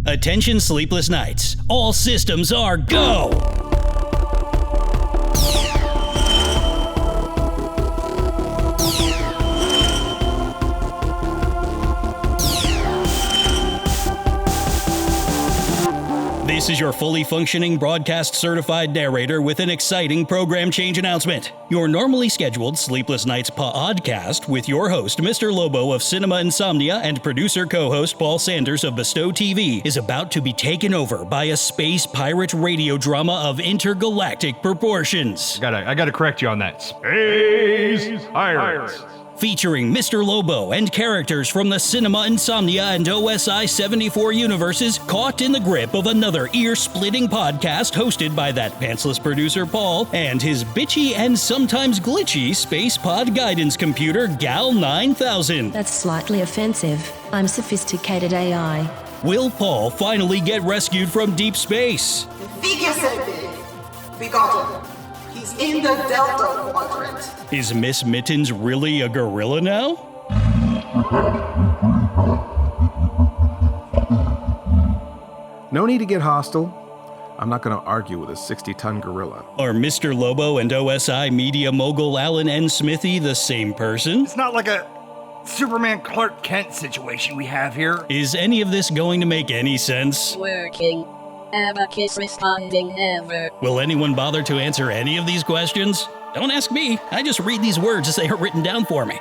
Attention Sleepless Knights, all systems are go! This is your fully functioning broadcast certified narrator with an exciting program change announcement. Your normally scheduled Sleepless Knights pODDcast with your host, Mr. Lobo of Cinema Insomnia and producer co-host Paul Sanders of Bestow TV is about to be taken over by a space pirate radio drama of intergalactic proportions. I gotta correct you on that. Space Pirates. Featuring Mr. Lobo and characters from the Cinema Insomnia and OSI 74 universes caught in the grip of another ear-splitting podcast hosted by that pantsless producer Paul and his bitchy and sometimes glitchy space pod guidance computer Gal 9000. That's slightly offensive. I'm sophisticated AI. Will Paul finally get rescued from deep space? We got him. He's in the Delta Quadrant. Is Miss Mittens really a gorilla now? No need to get hostile. I'm not going to argue with a 60-ton gorilla. Are Mr. Lobo and OSI media mogul Alan N. Smithy the same person? It's not like a Superman Clark Kent situation we have here. Is any of this going to make any sense? Working. Abacus responding never. Will anyone bother to answer any of these questions? Don't ask me. I just read these words as they are written down for me.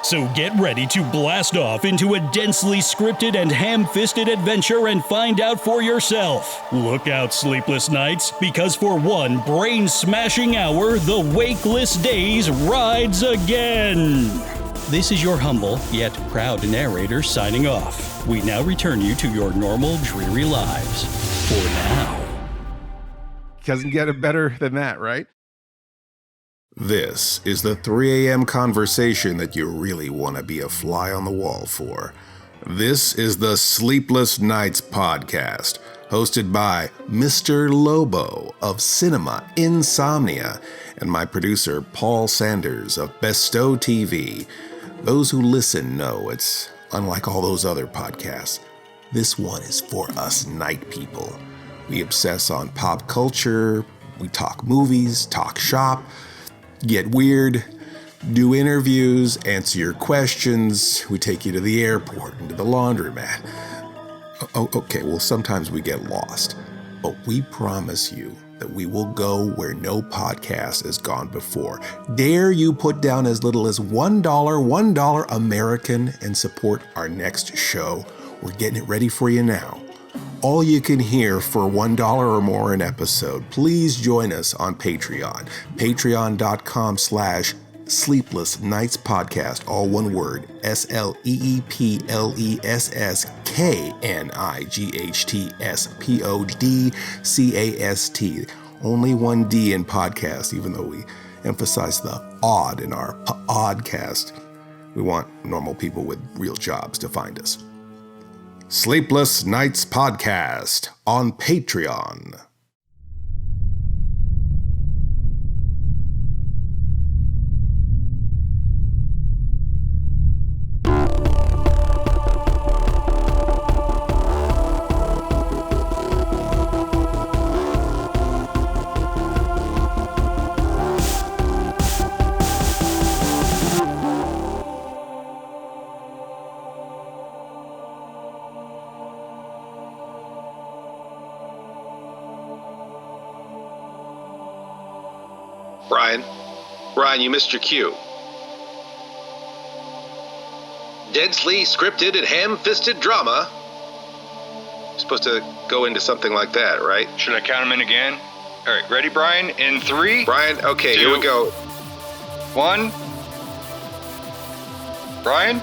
So get ready to blast off into a densely scripted and ham-fisted adventure and find out for yourself. Look out, Sleepless Knights, because for one brain-smashing hour, the wakeless days rides again. This is your humble, yet proud narrator signing off. We now return you to your normal, dreary lives. For now. Doesn't get it better than that, right? This is the 3 a.m. conversation that you really want to be a fly on the wall for. This is the Sleepless Knights Podcast, hosted by Mr. Lobo of Cinema Insomnia and my producer Paul Sanders of Bestow TV. Those who listen know it's unlike all those other podcasts. This one is for us night people. We obsess on pop culture, we talk movies, talk shop, get weird, do interviews, answer your questions, we take you to the airport and to the laundromat. Okay, well sometimes we get lost, but we promise you that we will go where no podcast has gone before. Dare you put down as little as $1 American and support our next show? We're getting it ready for you now. All you can hear for $1 or more an episode. Please join us on Patreon. Patreon.com/Sleepless Knights Podcast, all one word, SleeplessNightspodcast. Only one D in podcast, even though we emphasize the odd in our pODDcast. We want normal people with real jobs to find us. Sleepless Knights Podcast on Patreon. Brian, you missed your cue. Densely scripted and ham-fisted drama. You're supposed to go into something like that, right? Should I count them in again? All right, ready, Brian? In 3. Brian, okay, 2, here we go. 1. Brian?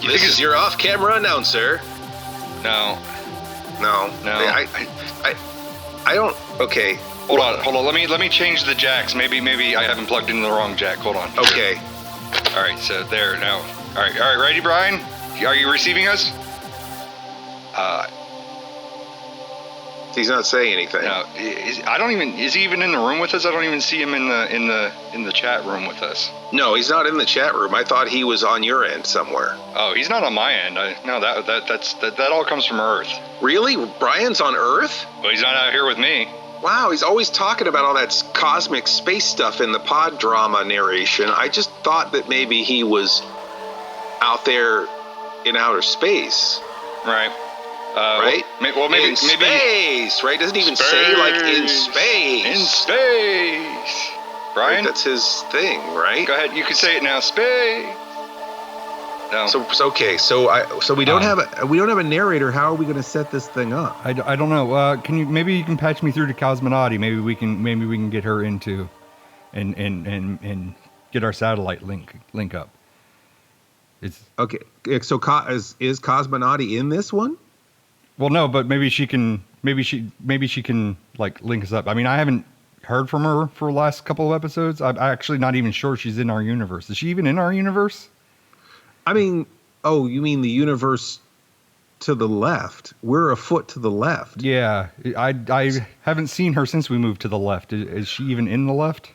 This is your off-camera announcer. No. I don't. Okay. Hold on. Let me change the jacks. Maybe I haven't plugged in the wrong jack. Hold on. Okay. All right. So there now. All right. Ready, Brian? Are you receiving us? He's not saying anything. No, is he even in the room with us? I don't even see him in the chat room with us. No, he's not in the chat room. I thought he was on your end somewhere. Oh, he's not on my end. That all comes from Earth. Really? Brian's on Earth? Well, he's not out here with me. Wow, he's always talking about all that cosmic space stuff in the pODDrama narration. I just thought that maybe he was out there in outer space. Right. Right? Maybe space, right? Doesn't even say like in space. In space. Brian? Right, that's his thing, right? Go ahead. You can say it now. Space. No. So we don't have a narrator. How are we going to set this thing up? I don't know. Maybe you can patch me through to Cosmonauti. Maybe we can get her into, and get our satellite link up. It's okay. So is Cosmonauti in this one? Well, no, but maybe she can like link us up. I mean, I haven't heard from her for the last couple of episodes. I'm actually not even sure she's in our universe. Is she even in our universe? I mean, oh, you mean the universe to the left? We're a foot to the left. Yeah, I haven't seen her since we moved to the left. Is she even in the left?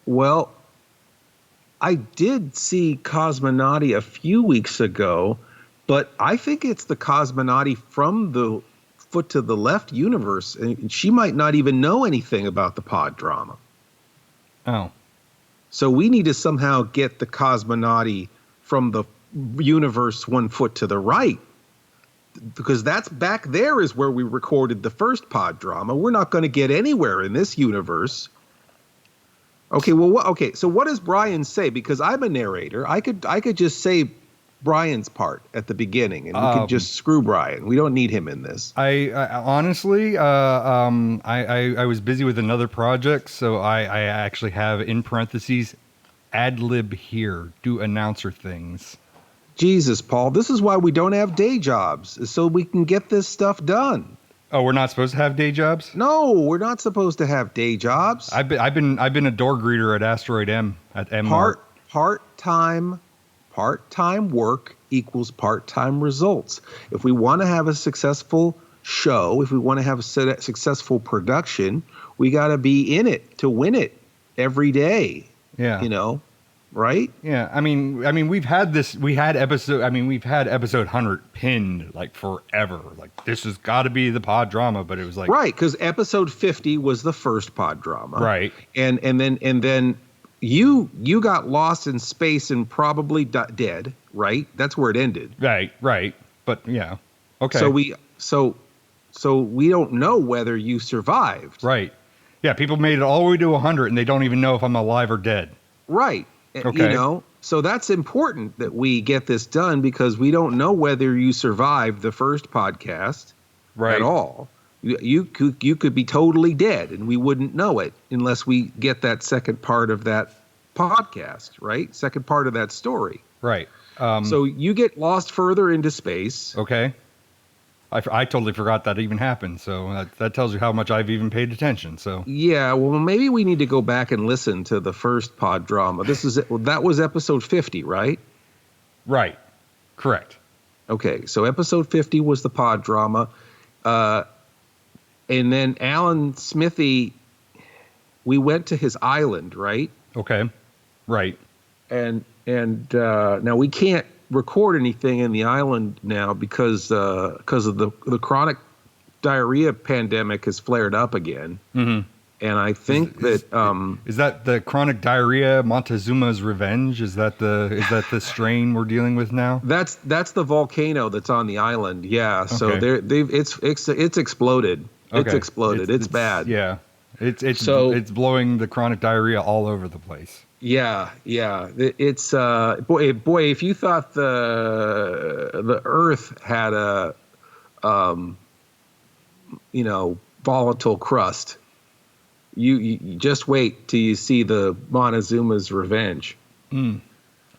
Well, I did see Cosmonauti a few weeks ago, but I think it's the Cosmonauti from the foot to the left universe, and she might not even know anything about the pODDrama. Oh. So we need to somehow get the Cosmonauti from the universe 1 foot to the right, because that's back there is where we recorded the first pODDrama. We're not going to get anywhere in this universe. Okay, well, so what does Brian say? Because I'm a narrator. I could just say Brian's part at the beginning, and we could just screw Brian. We don't need him in this. I honestly, I was busy with another project, so I actually have in parentheses ad lib here, do announcer things. Jesus, Paul, this is why we don't have day jobs, is so we can get this stuff done. Oh, we're not supposed to have day jobs? No, we're not supposed to have day jobs. I've been a door greeter at Asteroid M at M. Part-time work equals part-time results. If we want to have a successful show, if we want to have a successful production, we got to be in it to win it every day. Yeah. Right? Yeah. I mean, we've had episode 100 pinned like forever. Like this has got to be the pODDrama, but it was like. Right. Because episode 50 was the first pODDrama. Right. And then you got lost in space and probably dead, right? That's where it ended. Right. But yeah. Okay. So we don't know whether you survived. Right. Yeah, people made it all the way to 100 and they don't even know if I'm alive or dead. Right. Okay. So that's important that we get this done because we don't know whether you survived the first podcast at all. You could be totally dead and we wouldn't know it unless we get that second part of that podcast, right? Second part of that story. Right. So you get lost further into space. Okay. I totally forgot that even happened. So that tells you how much I've even paid attention. So yeah, well, maybe we need to go back and listen to the first pODDrama. That was episode 50, right? Right. Correct. Okay, so episode 50 was the pODDrama. And then Alan Smithy, we went to his island, right? Okay. Right. And now we can't record anything in the island now because of the chronic diarrhea pandemic has flared up again. Mm-hmm. And I think is that the chronic diarrhea Montezuma's revenge? Is that the strain we're dealing with now? That's the volcano that's on the island. Yeah. So it's exploded. Okay. It's exploded. It's bad. Yeah. It's blowing the chronic diarrhea all over the place. Yeah. It's boy. If you thought the Earth had a volatile crust, you just wait till you see the Montezuma's revenge.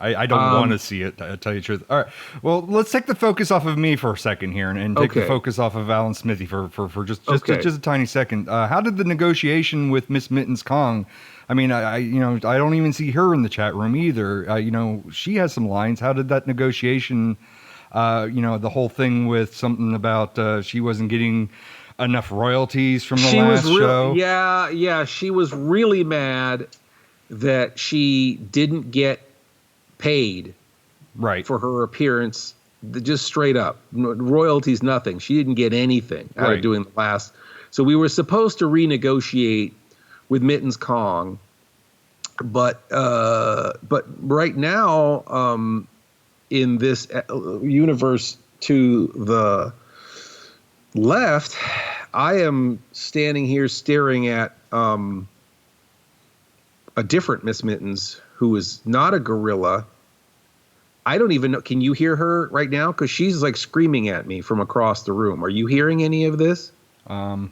I don't want to see it, to tell you the truth. All right. Well, let's take the focus off of me for a second here and take the focus off of Alan Smithy for just a tiny second. How did the negotiation with Miss Mittens Kong? I mean, I don't even see her in the chat room either. She has some lines. How did that negotiation The whole thing with something about she wasn't getting enough royalties from the last show. Yeah, she was really mad that she didn't get paid for her appearance. Just straight up, royalties, nothing. She didn't get anything out of doing the last. So we were supposed to renegotiate with Mittens Kong, but right now, in this universe to the left, I am standing here staring at a different Miss Mittens, who is not a gorilla. I don't even know. Can you hear her right now? Because she's like screaming at me from across the room. Are you hearing any of this? No,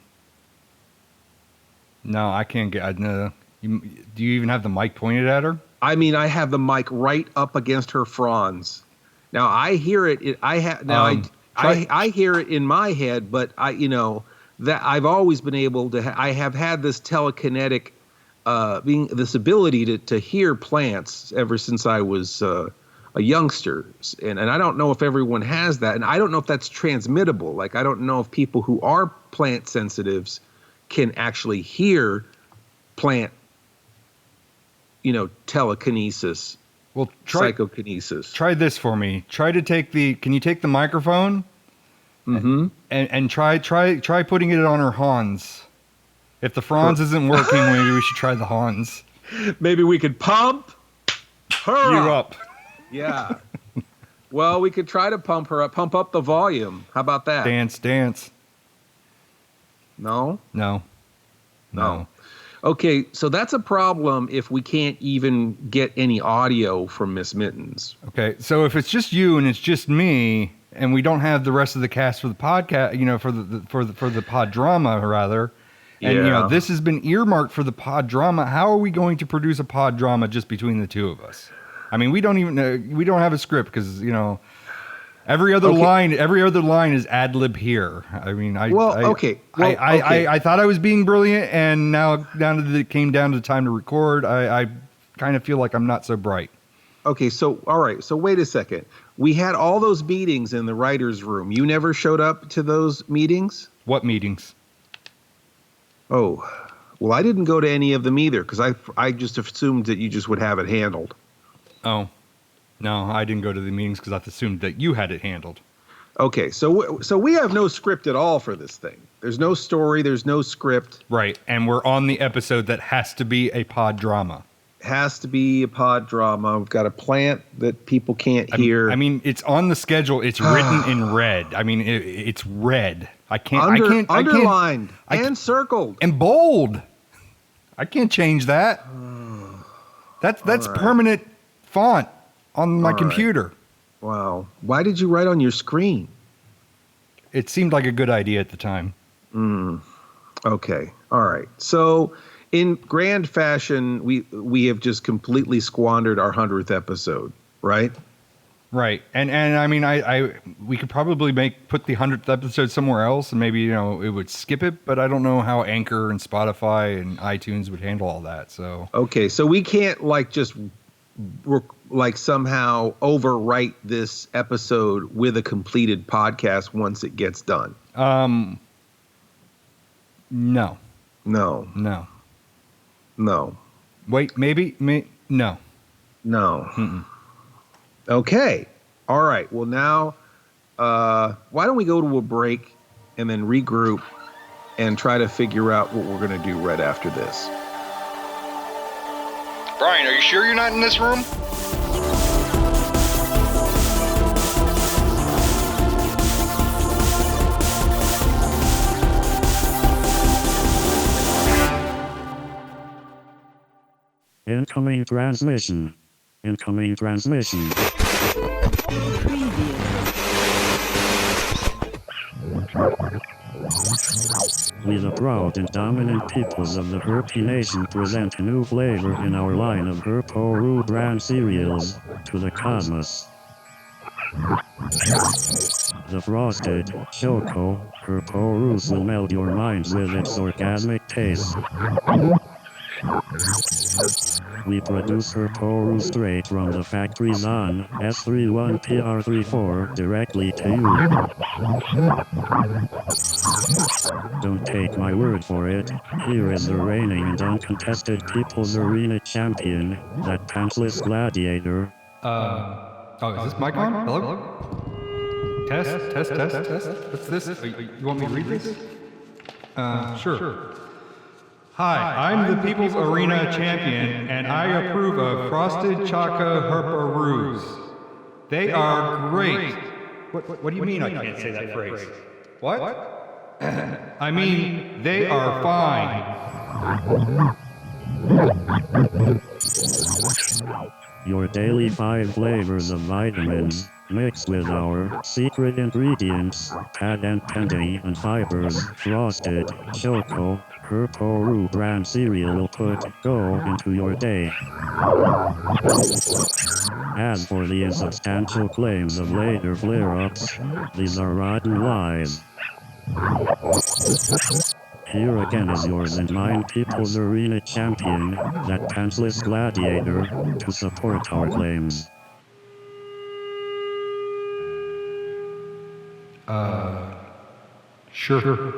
I can't get. Do you even have the mic pointed at her? I mean, I have the mic right up against her fronds. Now I hear it. I hear it in my head, but that I've always been able to. I have had this telekinetic, this ability to hear plants ever since I was a youngster, and I don't know if everyone has that, and I don't know if that's transmittable. Like, I don't know if people who are plant sensitives can actually hear plant, telekinesis. Well, psychokinesis. Try this for me. Can you take the microphone? Mm-hmm. And try putting it on her Hans. If the Franz isn't working, maybe we should try the Hans. Maybe we could pump her up. Yeah. Well, we could try to pump her up. Pump up the volume. How about that? Dance. No? No. Okay, so that's a problem if we can't even get any audio from Miss Mittens. Okay, so if it's just you and it's just me, and we don't have the rest of the cast for the podcast, for the PODDrama rather, and this has been earmarked for the PODDrama. How are we going to produce a PODDrama just between the two of us? I mean, we don't have a script because every other line is ad lib here. I mean, I thought I was being brilliant, and now it came down to the time to record. I kind of feel like I'm not so bright. Okay, so all right, so wait a second. We had all those meetings in the writers' room. You never showed up to those meetings? What meetings? Oh, well, I didn't go to any of them either because I just assumed that you just would have it handled. Oh, no, I didn't go to the meetings because I assumed that you had it handled. Okay, so we have no script at all for this thing. There's no story. There's no script. Right, and we're on the episode that has to be a PODDrama. Has to be a PODDrama. We've got a plant that people can't hear. I mean, it's on the schedule. It's written in red. I mean, it's red. Underlined and circled and bold. I can't change that. That's permanent font on my computer. Wow. Why did you write on your screen? It seemed like a good idea at the time. Okay. All right. So in grand fashion, we have just completely squandered our 100th episode, right? Right. And I mean, we could probably put the 100th episode somewhere else and maybe, it would skip it, but I don't know how Anchor and Spotify and iTunes would handle all that. So, okay. So we can't just somehow overwrite this episode with a completed podcast once it gets done. No. Wait, maybe no. Mm-mm. Okay. All right. Well, now, why don't we go to a break and then regroup and try to figure out what we're going to do right after this. Brian, are you sure you're not in this room? Incoming transmission. We, the proud and dominant peoples of the Herpy Nation, present a new flavor in our line of Herporu brand cereals to the cosmos. The frosted Choco Herporus will melt your minds with its orgasmic taste. We produce Herporu straight from the factories on S31PR34 directly to you. Don't take my word for it. Here is the reigning and uncontested People's Arena champion, that pantsless gladiator. Is this mic on? Hello? Test. What's this? You want me to read this? Sure. Hi, I'm the People's Arena champion, and I approve of Frosted Chaka Herparoos. They are great. What do you mean I can't say that phrase? What? I mean, they are fine. Your daily 5 flavors of vitamins, mixed with our secret ingredients, pad and pendy and fibers, frosted, choco, Herporu brand cereal will put go into your day. As for the insubstantial claims of later flare-ups, these are rotten lies. Here again is yours and mine People's Arena champion, that pantsless gladiator, to support our claims. Sure.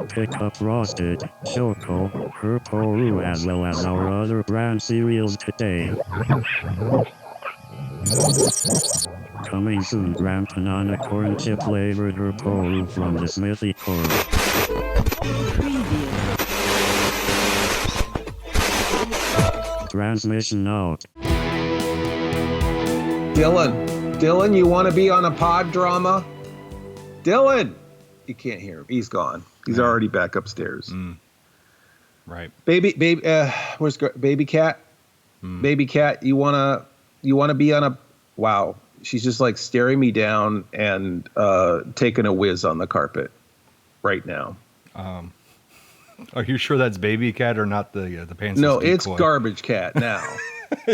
Pick up Frosted, Choco, Herporu as well as our other brand cereals today. Coming soon, Grand Banana Corn Chip flavored Herporu from the Smithy Corp. Transmission out. Dylan, you want to be on a podDrama? Dylan! You can't hear him. He's gone. He's already back upstairs. Right. Where's Baby Cat? Baby Cat, you wanna be on a... Wow. She's just like staring me down and taking a whiz on the carpet right now. Are you sure that's Baby Cat or not the pants? No, it's Garbage Cat now.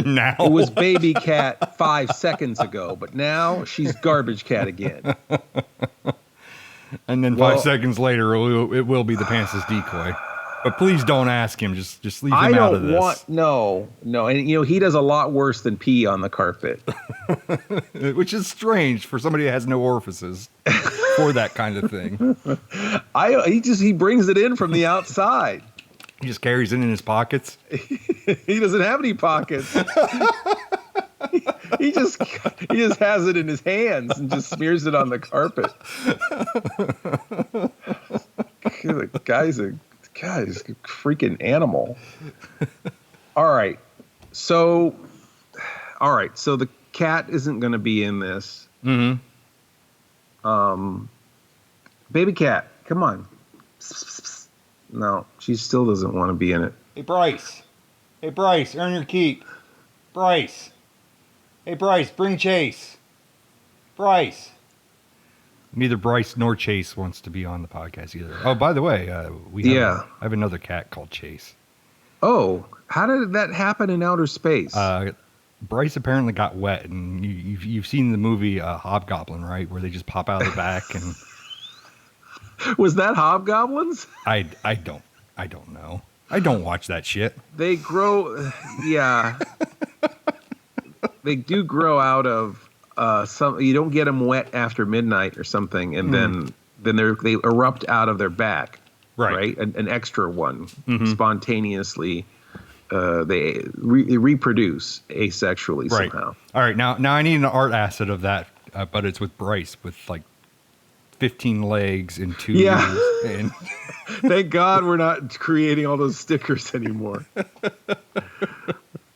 Now? It was Baby Cat 5 seconds ago, but now she's Garbage Cat again. And then 5 seconds later, it will be the pantsless decoy. But please don't ask him. Just leave him out of this. No. And, he does a lot worse than pee on the carpet. Which is strange for somebody that has no orifices for that kind of thing. He brings it in from the outside. He just carries it in his pockets. He doesn't have any pockets. He just has it in his hands and just smears it on the carpet. The guy's a freaking animal. All right. So the cat isn't going to be in this. Mm-hmm. Baby cat, come on. No, she still doesn't want to be in it. Hey, Bryce, earn your keep. Bryce. Hey, Bryce, bring Chase. Bryce. Neither Bryce nor Chase wants to be on the podcast either. Oh, by the way, I have another cat called Chase. Oh, how did that happen in outer space? Bryce apparently got wet, and you've seen the movie Hobgoblin, right? Where they just pop out of the back and... Was that hobgoblins? I don't know. I don't watch that shit. They grow, yeah. They do grow out of some. You don't get them wet after midnight or something, and then they erupt out of their back. Right? An extra one spontaneously. They reproduce asexually somehow. All right, now I need an art asset of that, but it's with Bryce with like 15 legs and 2 ears. And thank God we're not creating all those stickers anymore.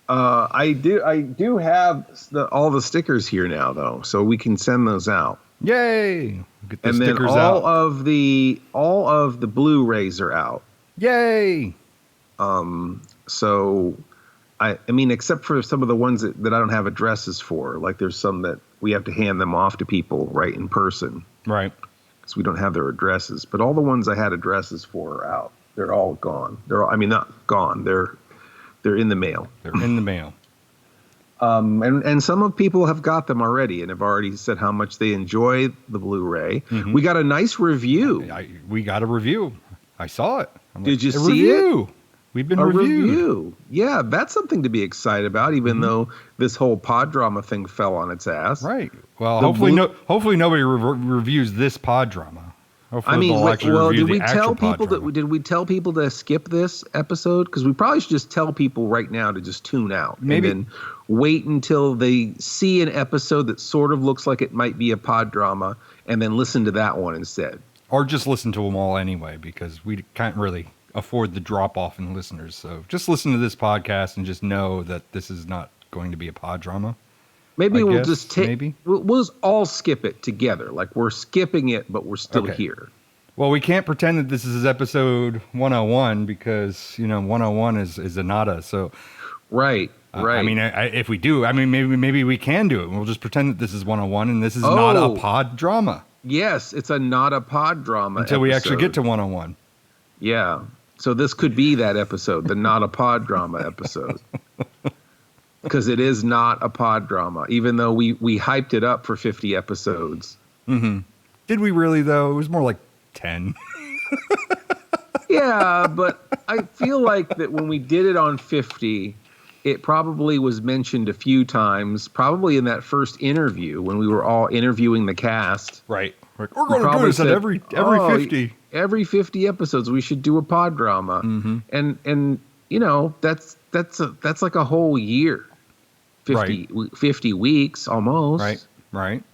I do have all the stickers here now though, so we can send those out. Yay! Get the and stickers then out. all of the Blu-rays are out. Yay! So I mean, except for some of the ones that I don't have addresses for, like there's some that we have to hand them off to people right in person. Right. Because we don't have their addresses. But all the ones I had addresses for are out. They're all gone. Not gone. They're in the mail. They're in the mail. And some of people have got them already and have already said how much they enjoy the Blu-ray. We got a nice review. We got a review. I saw it. Did you see it? We've been reviewed. Review. Yeah, that's something to be excited about, even though this whole pODDrama thing fell on its ass. Right. Well, hopefully nobody reviews this pODDrama. Hopefully did we tell people to skip this episode? Because we probably should just tell people right now to just tune out. Maybe. And then wait until they see an episode that sort of looks like it might be a pODDrama, and then listen to that one instead. Or just listen to them all anyway, because we can't really afford the drop off in listeners. So just listen to this podcast and just know that this is not going to be a pODDrama. Maybe we'll just we'll just all skip it together. Like we're skipping it, but we're still here. Well, we can't pretend that this is episode 101 because 101 is a nada. So right. I mean, if we do, I mean, maybe we can do it. We'll just pretend that this is 101 and this is not a pODDrama. Yes, it's not a pODDrama until we actually get to 101. Yeah. So this could be that episode, the not a pODDrama episode. Because it is not a pODDrama, even though we hyped it up for 50 episodes. Mm-hmm. Did we really, though? It was more like 10. Yeah, but I feel like that when we did it on 50, it probably was mentioned a few times, probably in that first interview when we were all interviewing the cast. Right. Like, we're going to do this at every 50. Every 50 episodes, we should do a pODDrama. Mm-hmm. And that's like a whole year. 50 weeks almost. Right.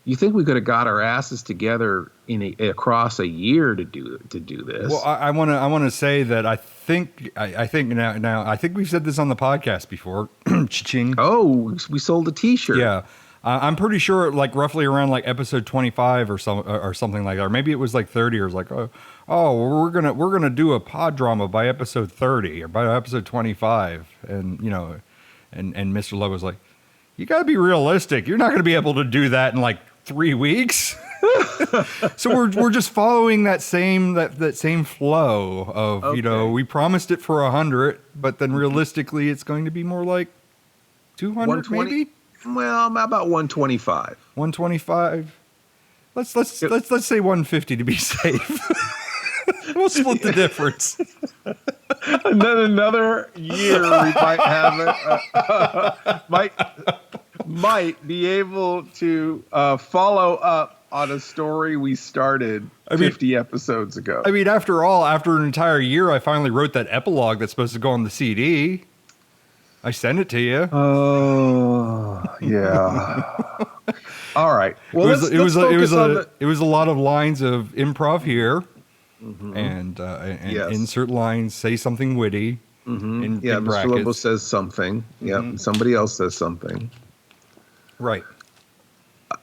You think we could have got our asses together across a year to do this? Well, I want to say that I think now I think we've said this on the podcast before. Cha-ching. Oh, we sold a T-shirt. Yeah. I'm pretty sure like roughly around like episode 25 or something like that, or maybe it was like 30, or it was like we're gonna do a pODDrama by episode 30 or by episode 25, and and Mr. Lobo's like, you got to be realistic. You're not going to be able to do that in like 3 weeks. So we're just following that same flow of we promised it for 100, but then realistically it's going to be more like 200 maybe. Well, about 125. 125. Let's say 150 to be safe. We'll split the difference. And then another year we might have might be able to follow up on a story we started 50 episodes ago. I mean, after an entire year, I finally wrote that epilogue that's supposed to go on the CD. I sent it to you. Oh, yeah. All right. Well, it was a lot of lines of improv here, and yes. Insert lines, say something witty. In Mr. Lobo says something. Yeah, somebody else says something. Right.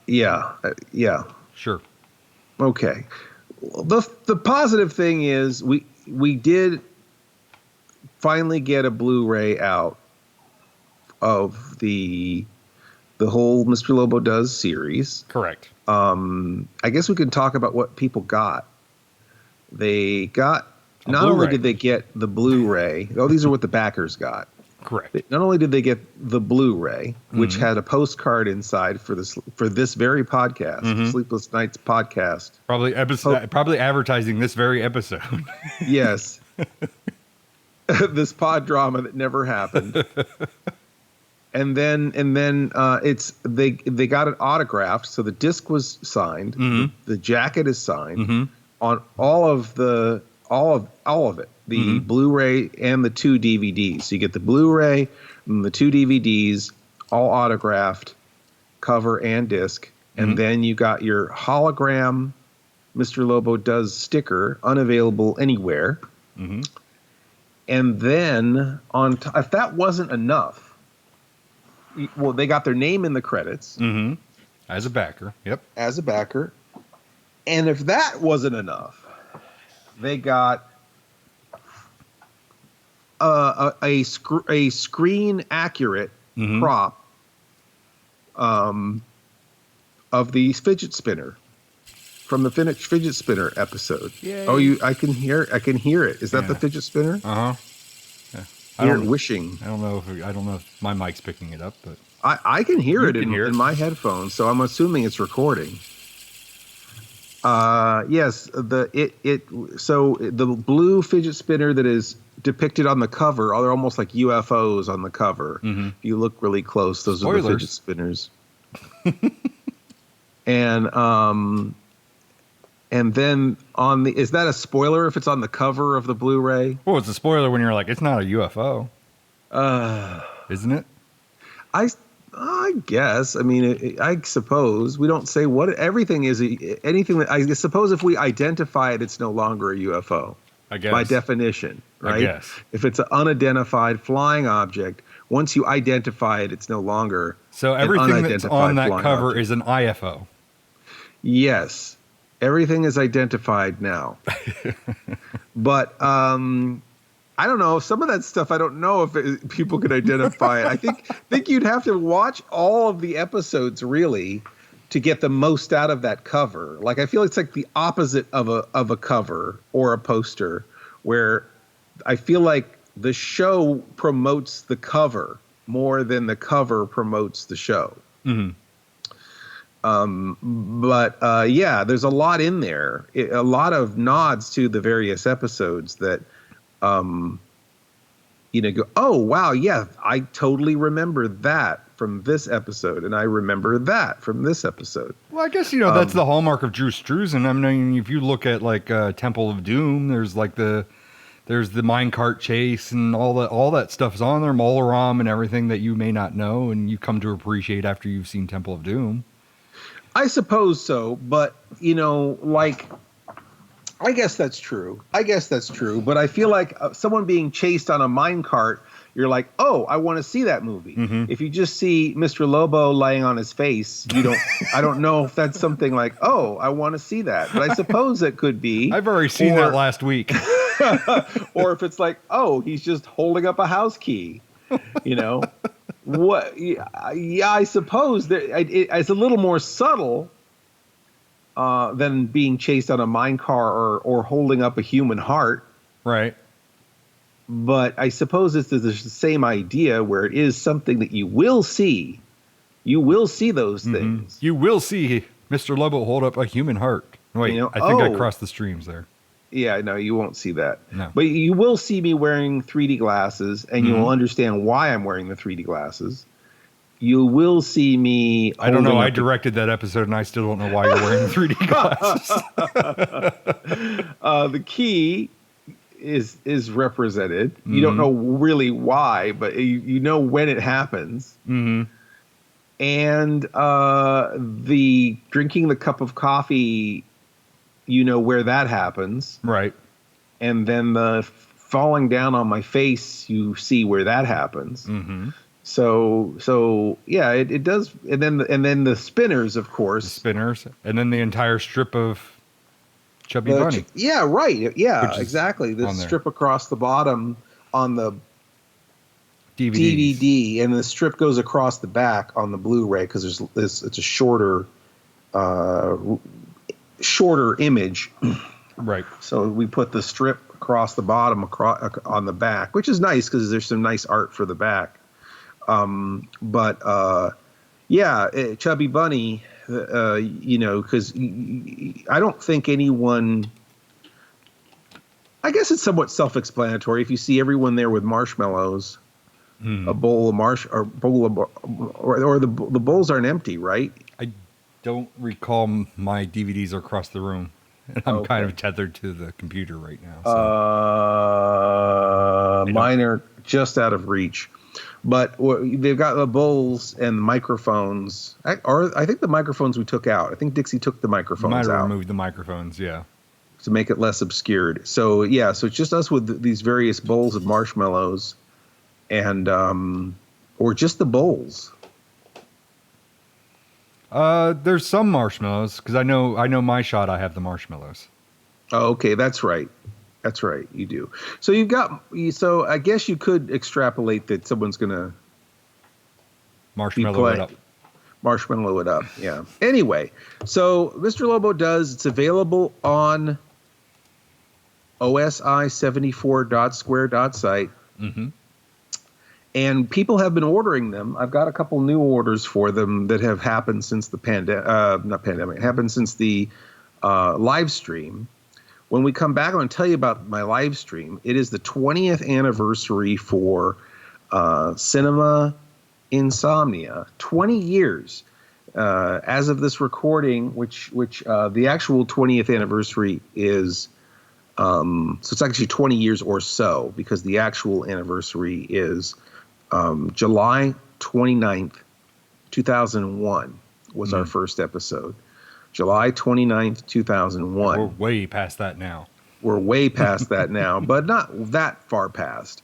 Yeah. Sure. Okay. The positive thing is we did finally get a Blu-ray out of the whole Mr. Lobo Does series. Correct. I guess we can talk about what people got. They got not only did they get the Blu-ray. Oh, these are what the backers got. Correct. Not only did they get the Blu-ray, which had a postcard inside for this very podcast, Sleepless Knights Podcast. Probably advertising this very episode. Yes. This pODDrama that never happened. And then they got it autographed, so the disc was signed, the jacket is signed on all of it, the Blu-ray and the 2 DVDs. So you get the Blu-ray and the 2 DVDs, all autographed, cover and disc, and then you got your hologram Mr. Lobo Does sticker, unavailable anywhere. And then if that wasn't enough. Well, they got their name in the credits. As a backer. Yep. As a backer. And if that wasn't enough, they got a screen accurate prop of the fidget spinner from the fidget spinner episode. Yay. Oh, I can hear it. Is that the fidget spinner? I don't wishing. I don't know if my mic's picking it up, but I can hear it in my headphones, so I'm assuming it's recording. Yes, so the blue fidget spinner that is depicted on the cover, they're almost like UFOs on the cover. Mm-hmm. If you look really close, those are the fidget spinners. And then is that a spoiler if it's on the cover of the Blu-ray? Well, it's a spoiler when you're like, it's not a UFO. Isn't it? I guess. I mean, I suppose we don't say what everything is. Anything that I suppose if we identify it, it's no longer a UFO. I guess. By definition, right? I guess. If it's an unidentified flying object, once you identify it, it's no longer. So everything that's on that cover is an IFO. Yes, everything is identified now. But I don't know. Some of that stuff, I don't know if people could identify it. I think you'd have to watch all of the episodes really to get the most out of that cover. Like, I feel it's like the opposite of a cover or a poster, where I feel like the show promotes the cover more than the cover promotes the show. Mm-hmm. Yeah, there's a lot in there. A lot of nods to the various episodes that, go, oh, wow, yeah, I totally remember that from this episode, and I remember that from this episode. Well, I guess, that's the hallmark of Drew Struzan. I mean, if you look at, like, Temple of Doom, there's the minecart chase and all that stuff is on there, Molaram and everything that you may not know and you come to appreciate after you've seen Temple of Doom. I suppose so, but, I guess that's true. But I feel like someone being chased on a minecart, you're like, oh, I want to see that movie. Mm-hmm. If you just see Mr. Lobo laying on his face, I don't know if that's something like, oh, I want to see that. But I suppose it could be. I've already seen that last week. Or if it's like, oh, he's just holding up a house key, What? Yeah, I suppose that it's a little more subtle than being chased on a minecart or holding up a human heart. Right. But I suppose it's the same idea where it is something that you will see. You will see those things. You will see Mr. Lobo hold up a human heart. Wait, I think I crossed the streams there. Yeah, no, you won't see that. No. But you will see me wearing 3D glasses, and you'll understand why I'm wearing the 3D glasses. You will see me. I don't know. I directed that episode, and I still don't know why you're wearing 3D glasses. The key is represented. You don't know really why, but you know when it happens. Mm-hmm. And the drinking the cup of coffee, where that happens. Right. And then the falling down on my face, you see where that happens. Mm-hmm. So yeah, it does. And then the spinners, of course. The spinners. And then the entire strip of Chubby Bunny. Yeah, right. Yeah, exactly. The strip across the bottom on the DVD, and the strip goes across the back on the Blu-ray because it's a shorter image. Right. So we put the strip across the bottom on the back, which is nice because there's some nice art for the back. Chubby Bunny, because I don't think anyone. I guess it's somewhat self-explanatory. If you see everyone there with marshmallows, a bowl of or the bowls aren't empty, right? I don't recall my DVDs are across the room, and I'm kind of tethered to the computer right now. So. Mine are just out of reach. But they've got the bowls and microphones. I think the microphones we took out. I think Dixie took the microphones out. Might have removed the microphones, yeah. To make it less obscured. So, yeah, so it's just us with these various bowls of marshmallows and or just the bowls. There's some marshmallows because I know my shot I have the marshmallows. Oh, okay, that's right. That's right, you do. So so I guess you could extrapolate that someone's gonna marshmallow it up. Marshmallow it up, yeah. Anyway, so Mr. Lobo it's available on osi74.square.site. Mm-hmm. And people have been ordering them. I've got a couple new orders for them that have happened since the happened since the live stream. When we come back, I'm going to tell you about my live stream. It is the 20th anniversary for Cinema Insomnia. 20 years as of this recording, which the actual 20th anniversary is, so it's actually 20 years or so, because the actual anniversary is July 29th, 2001 was our first episode. July 29th, 2001. We're way past that now. We're way past that now, but not that far past.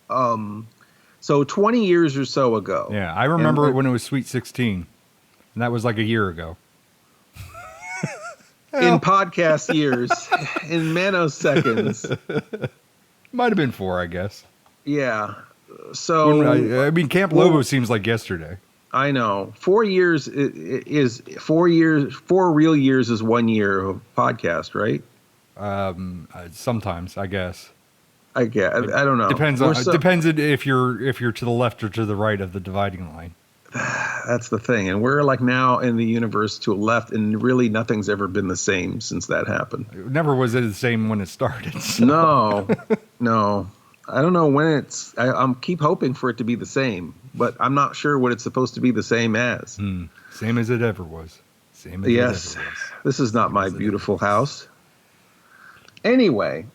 So 20 years or so ago. Yeah, I remember it when it was Sweet 16. And that was like a year ago. In podcast years, in nanoseconds. Might have been 4, I guess. Yeah. So I mean, Camp Lobo seems like yesterday. I know. 4 years is 4 years. 4 real years is 1 year of podcast, right? Sometimes, I guess. I don't know. Depends if you're to the left or to the right of the dividing line. That's the thing, and we're like now in the universe to a left, and really nothing's ever been the same since that happened. It never was it the same when it started. So. No. I don't know when it's. I'm keep hoping for it to be the same, but I'm not sure what it's supposed to be the same as. Same as it ever was. Yes, this is not my beautiful house. Anyway,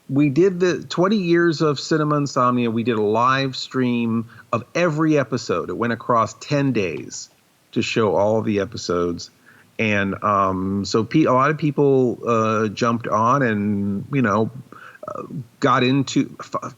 we did the 20 years of Cinema Insomnia. We did a live stream of every episode. It went across 10 days to show all of the episodes. And so a lot of people jumped on and,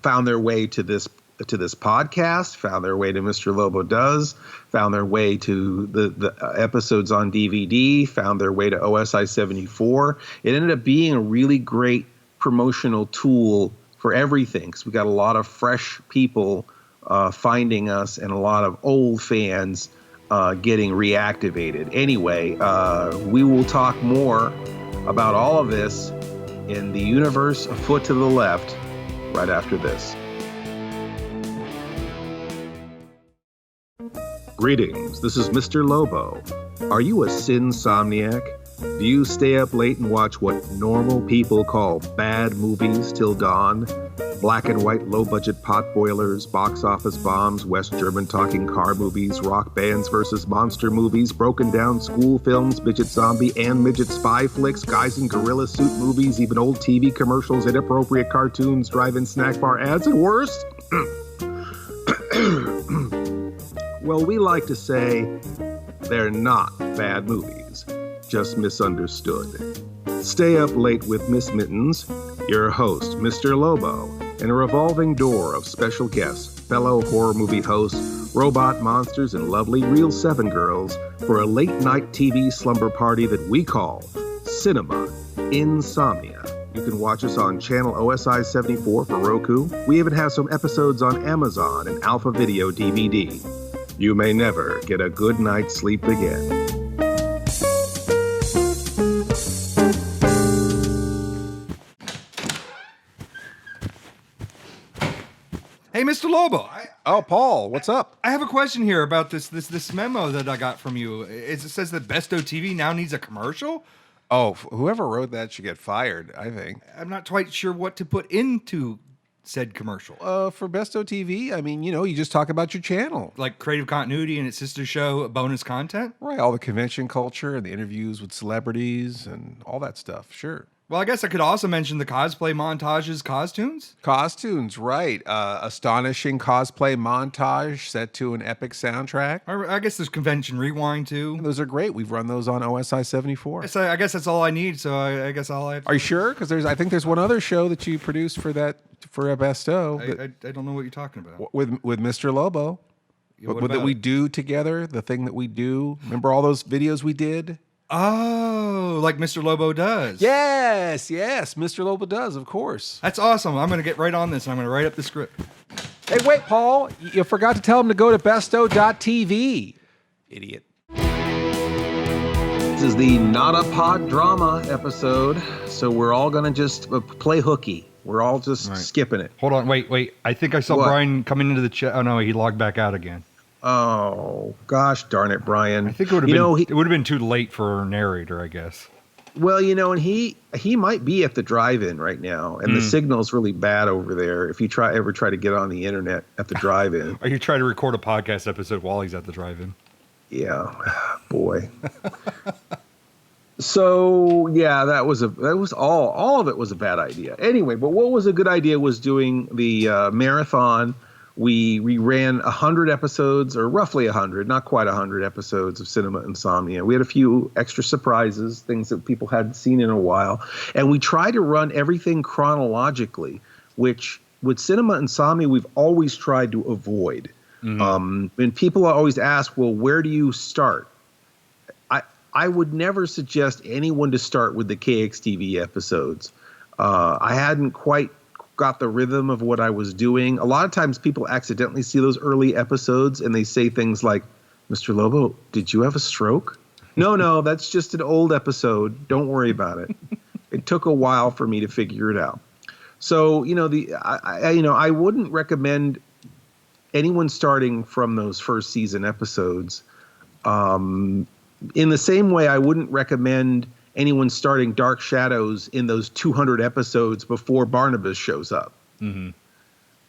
found their way to this podcast, found their way to Mr. Lobo Does, found their way to the episodes on DVD, found their way to OSI 74. It ended up being a really great promotional tool for everything, because we got a lot of fresh people finding us and a lot of old fans getting reactivated. Anyway, we will talk more about all of this in the universe a foot to the left right after this. Greetings, this is Mr. Lobo. Are you a sinsomniac? Do you stay up late and watch what normal people call bad movies till dawn? Black and white low-budget pot boilers, box office bombs, West German talking car movies, rock bands versus monster movies, broken down school films, midget zombie and midget spy flicks, guys in gorilla suit movies, even old TV commercials, inappropriate cartoons, drive-in snack bar ads, and worse? Well, we like to say they're not bad movies, just misunderstood. Stay up late with Miss Mittens, your host, Mr. Lobo, and a revolving door of special guests, fellow horror movie hosts, robot monsters, and lovely Real 7 girls for a late-night TV slumber party that we call Cinema Insomnia. You can watch us on channel OSI 74 for Roku. We even have some episodes on Amazon and Alpha Video DVD. You may never get a good night's sleep again. Hey, Mr. Lobo. Oh, Paul, what's up? I have a question here about this memo that I got from you. It says that Bestow TV now needs a commercial? Oh, whoever wrote that should get fired, I think. I'm not quite sure what to put into said commercial. For Bestow TV, I mean, you just talk about your channel. Like creative continuity and its sister show, bonus content? Right, all the convention culture and the interviews with celebrities and all that stuff, sure. Well, I guess I could also mention the cosplay montages, costumes. Costumes, right. Astonishing cosplay montage set to an epic soundtrack. I guess there's convention rewind, too. And those are great. We've run those on OSI 74. I guess that's all I need, so I guess all I have to... Are you sure? Because I think there's one other show that you produced for a Bestow. I don't know what you're talking about. With Mr. Lobo. Yeah, that we do together, the thing that we do. Remember all those videos we did? Oh, like Mr. Lobo Does. Yes, Mr. Lobo Does, of course. That's awesome. I'm going to get right on this. I'm going to write up the script. Hey, wait, Paul. You forgot to tell him to go to bestow.tv. Idiot. This is the Not a PODDrama episode, so we're all going to just play hooky. We're all just skipping it. Hold on, wait. I think I saw Brian coming into the chat. Oh, no, he logged back out again. Oh, gosh darn it, Brian. I think it would have been too late for a narrator, I guess. Well, and he might be at the drive-in right now, and the signal's really bad over there. If you ever try to get on the internet at the drive-in. Or you try to record a podcast episode while he's at the drive-in. Yeah, boy. So yeah, that was all of it was a bad idea. Anyway, but what was a good idea was doing the marathon. We ran 100 episodes, or roughly 100, not quite 100 episodes of Cinema Insomnia. We had a few extra surprises, things that people hadn't seen in a while. And we tried to run everything chronologically, which with Cinema Insomnia, we've always tried to avoid. And people always ask, well, where do you start? I would never suggest anyone to start with the KXTV episodes. I hadn't quite got the rhythm of what I was doing. A lot of times people accidentally see those early episodes and they say things like, Mr. Lobo, did you have a stroke? No, that's just an old episode. Don't worry about it. It took a while for me to figure it out. So, I wouldn't recommend anyone starting from those first season episodes. In the same way, I wouldn't recommend anyone starting Dark Shadows in those 200 episodes before Barnabas shows up.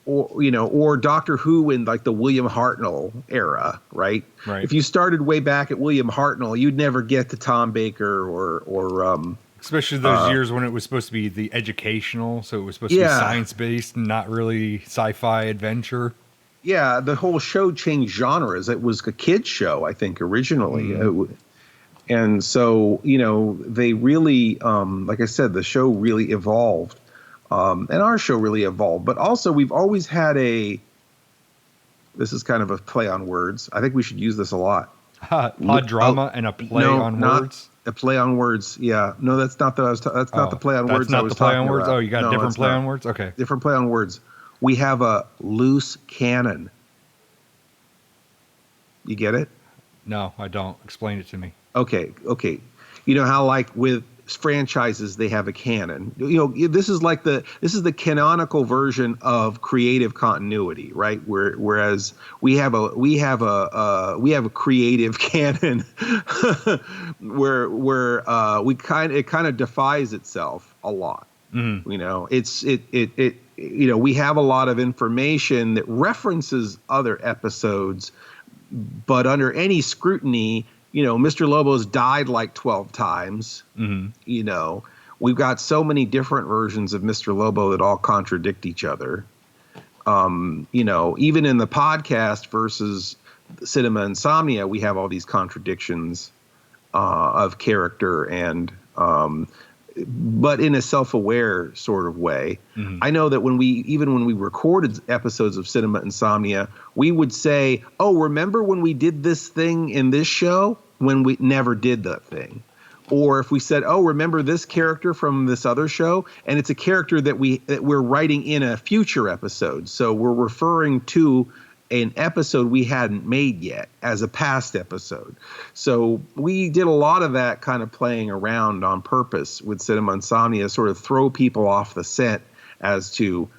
Or Doctor Who in like the William Hartnell era, right? If you started way back at William Hartnell, you'd never get to Tom Baker or especially those years when it was supposed to be the educational, so it was supposed to be science-based and not really sci-fi adventure. Yeah, the whole show changed genres. It was a kid's show, I think, originally. And so, they really, like I said, the show really evolved. And our show really evolved. But also, we've always had this is kind of a play on words. I think we should use this a lot. podDrama and a play on words? A play on words, yeah. No, that's not the play on words I was talking about. That's not the play on words? Oh, you got a different play on words? Okay. Different play on words. We have a loose cannon. You get it? No, I don't. Explain it to me. Okay. You know how like with franchises they have a canon. This is the canonical version of creative continuity, right? Whereas we have a creative canon where it kind of defies itself a lot. We have a lot of information that references other episodes, but under any scrutiny, Mr. Lobo's died like 12 times. We've got so many different versions of Mr. Lobo that all contradict each other. Even in the podcast versus Cinema Insomnia, we have all these contradictions of character and but in a self-aware sort of way. I know that when we recorded episodes of Cinema Insomnia, we would say, oh, remember when we did this thing in this show when we never did that thing? Or if we said, oh, remember this character from this other show? And it's a character that we're writing in a future episode. So we're referring to an episode we hadn't made yet as a past episode. So we did a lot of that kind of playing around on purpose with Cinema Insomnia, sort of throw people off the scent as to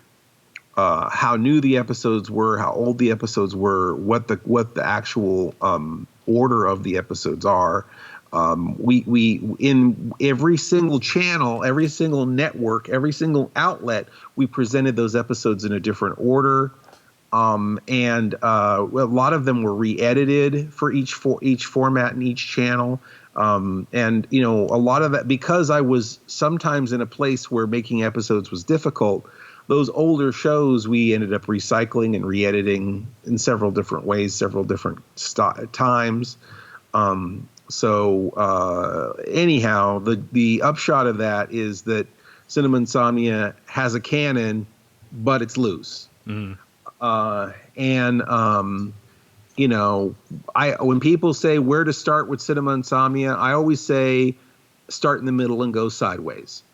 how new the episodes were, how old the episodes were, what the actual order of the episodes are. We in every single channel, every single network, every single outlet, we presented those episodes in a different order. And a lot of them were re-edited for each format and each channel. And a lot of that, because I was sometimes in a place where making episodes was difficult, those older shows we ended up recycling and re-editing in several different ways, several different times. Anyhow, the upshot of that is that Cinema Insomnia has a canon, but it's loose. When people say where to start with Cinema Insomnia, I always say start in the middle and go sideways.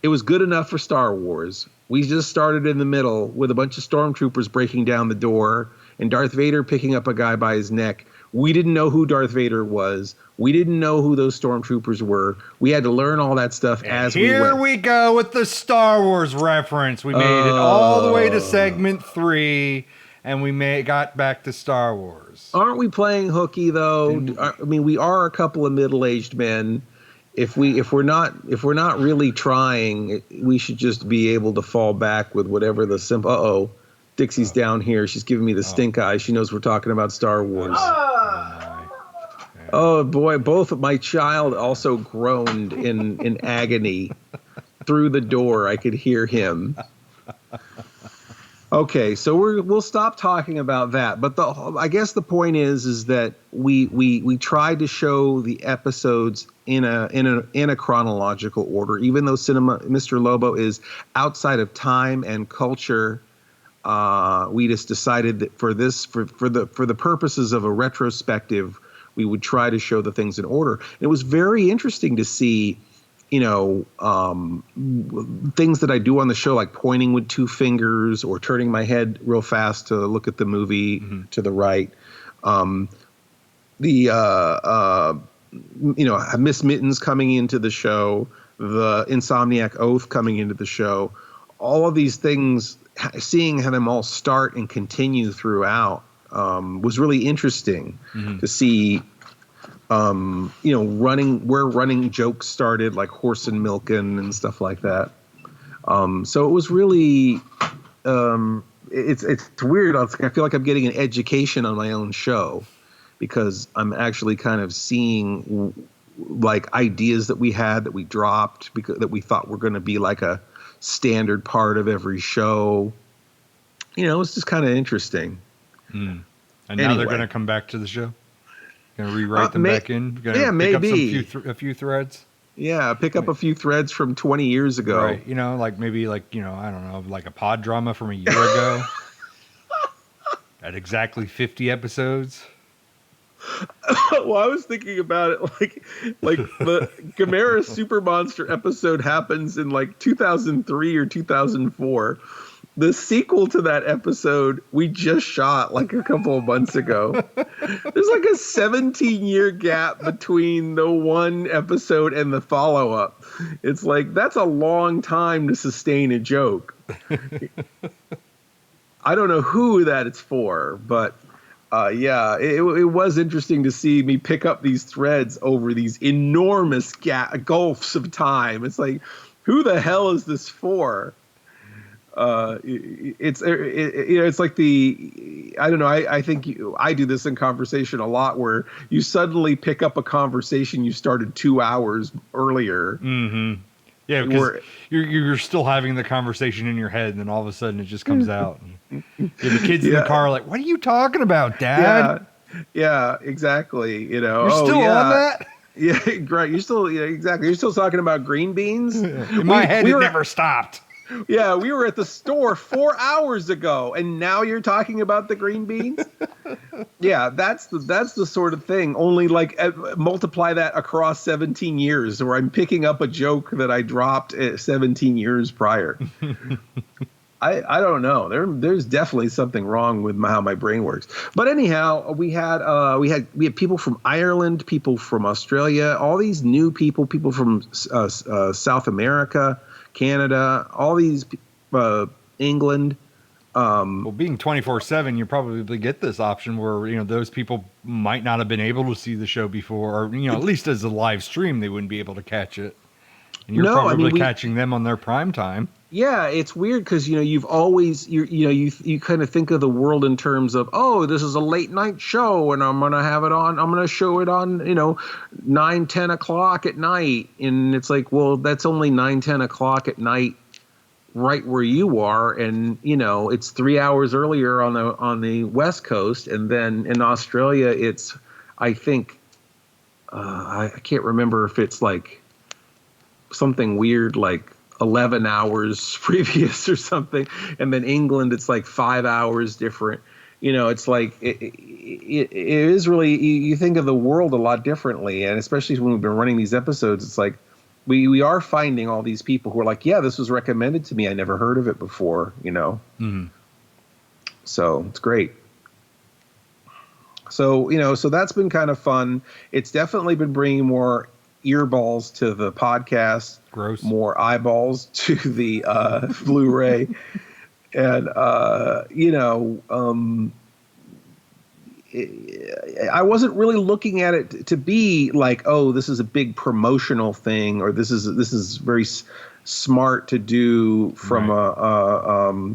It was good enough for Star Wars. We just started in the middle with a bunch of stormtroopers breaking down the door and Darth Vader picking up a guy by his neck. We didn't know who Darth Vader was. We didn't know who those stormtroopers were. We had to learn all that stuff as we went. Here we go with the Star Wars reference. We made it all the way to segment 3, and we got back to Star Wars. Aren't we playing hooky though? I mean, we are a couple of middle-aged men. If we're not really trying, we should just be able to fall back with whatever the simple. Uh-oh, Dixie's down here. She's giving me the stink eye. She knows we're talking about Star Wars. Oh boy, both of my child also groaned in agony through the door. I could hear him. Okay, so we'll stop talking about that. But I guess the point is that we tried to show the episodes in a chronological order, even though Mr. Lobo is outside of time and culture. We just decided that for the purposes of a retrospective, we would try to show the things in order. It was very interesting to see, things that I do on the show, like pointing with two fingers or turning my head real fast to look at the movie to the right. Miss Mittens coming into the show, the Insomniac Oath coming into the show, all of these things, seeing how them all start and continue throughout was really interesting to see. Running jokes started, like horse and milking and stuff like that. So it was really, it's weird. I feel like I'm getting an education on my own show because I'm actually kind of seeing like ideas that we had that we dropped that we thought were going to be like a standard part of every show. It's just kind of interesting. And now they're going to come back to the show. Going to rewrite them back in? Maybe. Pick up a few threads? Yeah, pick up a few threads from 20 years ago. Right. I don't know, like a pODDrama from a year ago. At exactly 50 episodes. Well, I was thinking about it like the Gamera Super Monster episode happens in like 2003 or 2004. The sequel to that episode we just shot like a couple of months ago. There's like a 17-year gap between the one episode and the follow-up. It's like, that's a long time to sustain a joke. I don't know who that it's for, but it was interesting to see me pick up these threads over these enormous gulfs of time. It's like, who the hell is this for? It's like I don't know. I think I do this in conversation a lot, where you suddenly pick up a conversation you started 2 hours earlier. Mm-hmm. Yeah, because you're still having the conversation in your head, and then all of a sudden it just comes out. The kids in the car are like, "What are you talking about, Dad?" Yeah, exactly. You're still on that. Yeah, right. You're still exactly. You're still talking about green beans. In my head, it never stopped. Yeah, we were at the store 4 hours ago, and now you're talking about the green beans. Yeah, that's the sort of thing. Only like multiply that across 17 years, where I'm picking up a joke that I dropped 17 years prior. I don't know. There's definitely something wrong with how my brain works. But anyhow, we had people from Ireland, people from Australia, all these new people from South America, Canada, all these, England. Well, being 24/7, you probably get this option where, those people might not have been able to see the show before, or, at least as a live stream, they wouldn't be able to catch it. And you're probably catching them on their prime time. Yeah, it's weird because, you've always, you kind of think of the world in terms of, oh, this is a late night show and I'm going to have it on, I'm going to show it on, 9, 10 o'clock at night. And it's like, well, that's only 9, 10 o'clock at night right where you are. And, it's 3 hours earlier on the West Coast. And then in Australia, it's, I think, I can't remember if it's like something weird, like 11 hours previous or something, and then England it's like 5 hours different. It's like it is really, you think of the world a lot differently, and especially when we've been running these episodes, it's like we are finding all these people who are like, yeah, this was recommended to me, I never heard of it before. Mm-hmm. So it's great. So so that's been kind of fun. It's definitely been bringing more earballs to the podcast. Gross. More eyeballs to the Blu-ray. And, I wasn't really looking at it to be like, oh, this is a big promotional thing, or this is very smart to do from a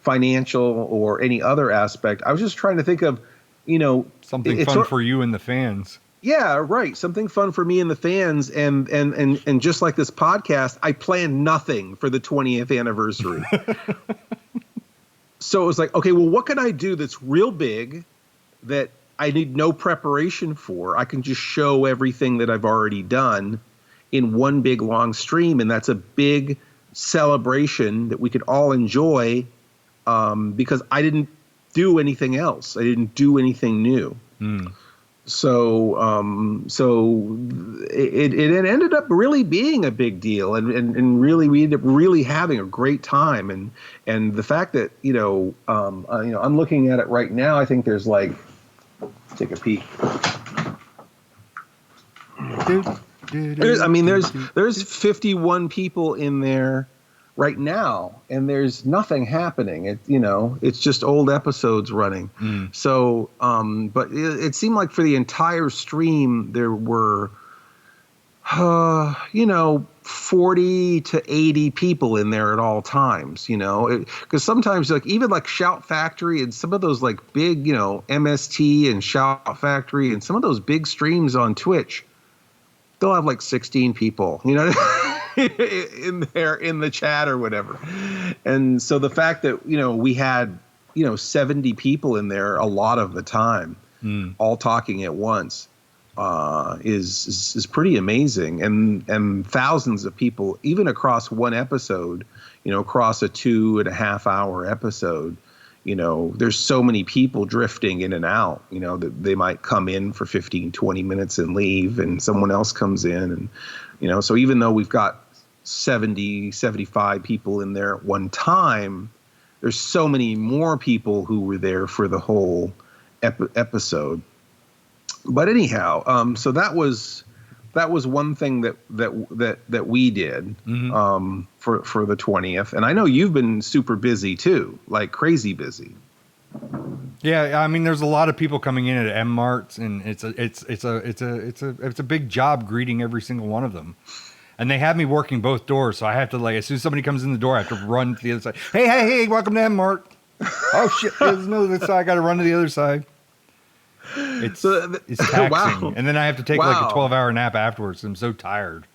financial or any other aspect. I was just trying to think of, something fun for you and the fans. Yeah, right. Something fun for me and the fans, and just like this podcast, I planned nothing for the 20th anniversary. So it was like, okay, well, what can I do that's real big that I need no preparation for? I can just show everything that I've already done in one big long stream, and that's a big celebration that we could all enjoy, because I didn't do anything else. I didn't do anything new. So it ended up really being a big deal, and really we ended up really having a great time, and the fact that I'm looking at it right now. I think there's like, take a peek. There's 51 people in there right now, and there's nothing happening. It's just old episodes running. So, but it seemed like for the entire stream there were, 40 to 80 people in there at all times. Because sometimes even Shout Factory and some of those big, MST and Shout Factory and some of those big streams on Twitch, they'll have 16 people. In there in the chat or whatever. And so the fact that we had 70 people in there a lot of the time, all talking at once, is pretty amazing. And thousands of people, even across one episode, across a 2.5 hour episode, there's so many people drifting in and out, that they might come in for 15, 20 minutes and leave, and someone else comes in. And, so even though we've got 70, 75 people in there at one time, there's so many more people who were there for the whole episode. But anyhow, so that was one thing that we did for the 20th. And I know you've been super busy too, like crazy busy. Yeah, I mean, there's a lot of people coming in at M Marts, and it's a big job greeting every single one of them. And they have me working both doors, so I have to as soon as somebody comes in the door, I have to run to the other side. Hey, welcome to M Mart. Oh shit, there's another side. I got to run to the other side. It's taxing. Wow. And then I have to take a 12-hour nap afterwards. I'm so tired.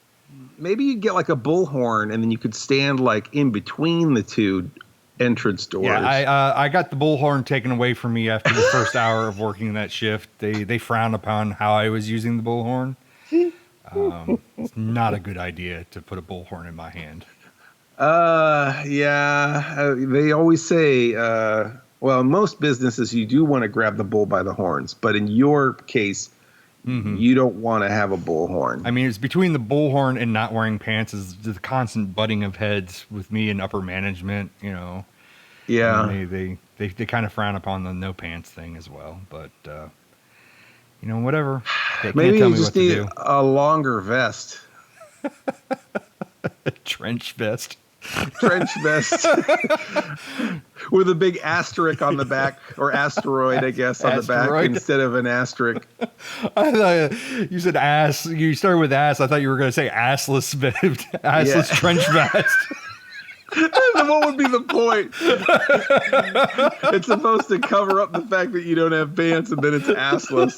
Maybe you get a bullhorn, and then you could stand in between the two entrance doors. Yeah, I got the bullhorn taken away from me after the first hour of working that shift. They frowned upon how I was using the bullhorn. It's not a good idea to put a bullhorn in my hand. Yeah. They always say, in most businesses, you do want to grab the bull by the horns. But in your case, you don't want to have a bullhorn. I mean, it's between the bullhorn and not wearing pants is the constant butting of heads with me and upper management, Yeah. And they kind of frown upon the no pants thing as well. But, whatever. Maybe you just need a longer vest. A trench vest. Trench vest. With a big asterisk on the back, or asteroid, I guess, on the back instead of an asterisk. I thought you said ass. You started with ass. I thought you were going to say assless trench vest. Then what would be the point? It's supposed to cover up the fact that you don't have pants, and then it's assless.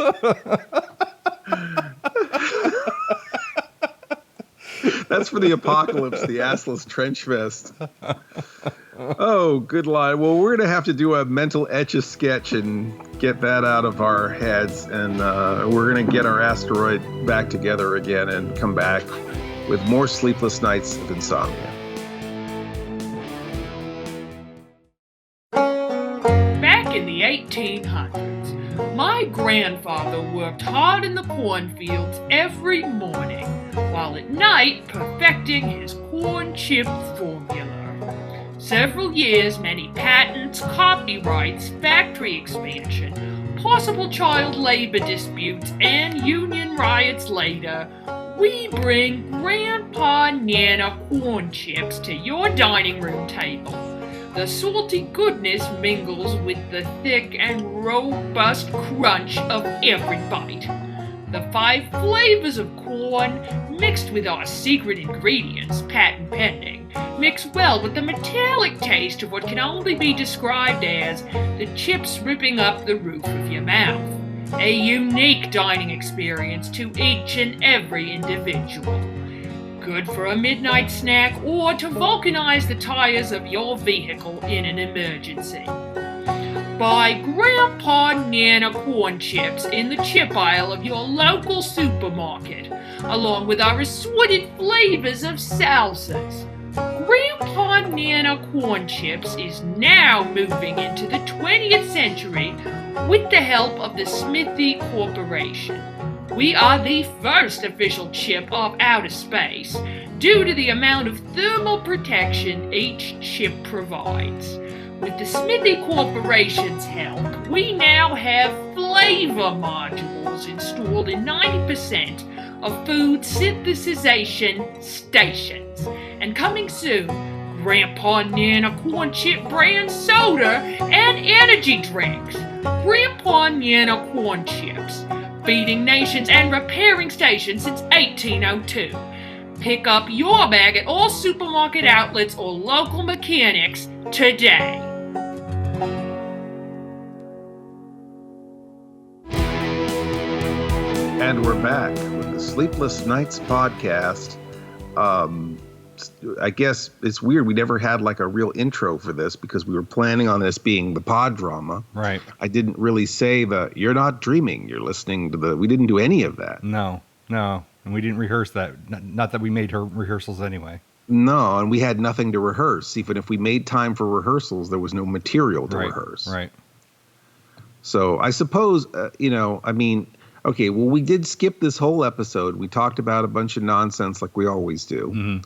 That's for the apocalypse, the assless trench vest. Oh, good line. Well, we're going to have to do a mental etch-a-sketch and get that out of our heads, and we're going to get our asteroid back together again and come back with more Sleepless Nights of Insomnia. Back in the 1800s, my grandfather worked hard in the cornfields every morning, while at night perfecting his corn chip formula. Several years, many patents, copyrights, factory expansion, possible child labor disputes, and union riots later, we bring Grandpa Nana corn chips to your dining room table. The salty goodness mingles with the thick and robust crunch of every bite. The 5 flavors of corn, mixed with our secret ingredients, patent pending, mix well with the metallic taste of what can only be described as the chips ripping up the roof of your mouth. A unique dining experience to each and every individual. Good for a midnight snack or to vulcanize the tires of your vehicle in an emergency. Buy Grandpa Nana corn chips in the chip aisle of your local supermarket, along with our assorted flavors of salsas. Grandpa Nana corn chips is now moving into the 20th century with the help of the Smithy Corporation. We are the first official chip of outer space due to the amount of thermal protection each chip provides. With the Smithy Corporation's help, we now have flavor modules installed in 90% of food synthesization stations. And coming soon, Grandpa Nana corn chip brand soda and energy drinks. Grandpa Nana corn chips, feeding nations and repairing stations since 1802. Pick up your bag at all supermarket outlets or local mechanics today. And we're back with the Sleepless Knights Podcast. I guess it's weird. We never had like a real intro for this because we were planning on this being the podDrama. Right. I didn't really say you're not dreaming. You're listening to we didn't do any of that. No. And we didn't rehearse that. Not that we made her rehearsals anyway. No, and we had nothing to rehearse. Even if we made time for rehearsals, there was no material to rehearse. Right. So I suppose, okay, well, we did skip this whole episode. We talked about a bunch of nonsense like we always do. Mm-hmm.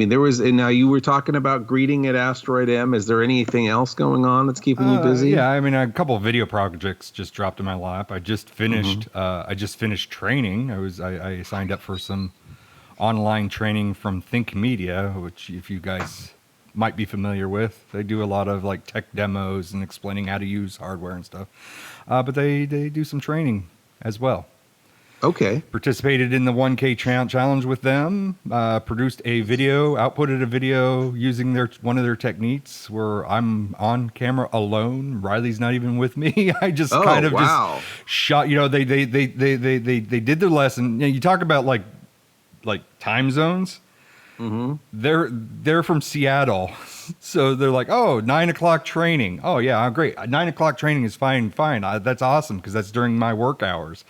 There was, and now you were talking about greeting at Asteroid M. Is there anything else going on that's keeping you busy? Yeah, a couple of video projects just dropped in my lap. I just finished. I just finished training. I signed up for some online training from Think Media, which if you guys might be familiar with, they do a lot of like tech demos and explaining how to use hardware and stuff. But they do some training as well. Okay. Participated in the 1K challenge with them. Produced a video, outputted a video using one of their techniques where I'm on camera alone. Riley's not even with me. I just just shot. They did their lesson. You talk about like time zones. Mm-hmm. They're from Seattle, so they're like, 9 o'clock training. Oh yeah, great. 9 o'clock training is fine. That's awesome because that's during my work hours.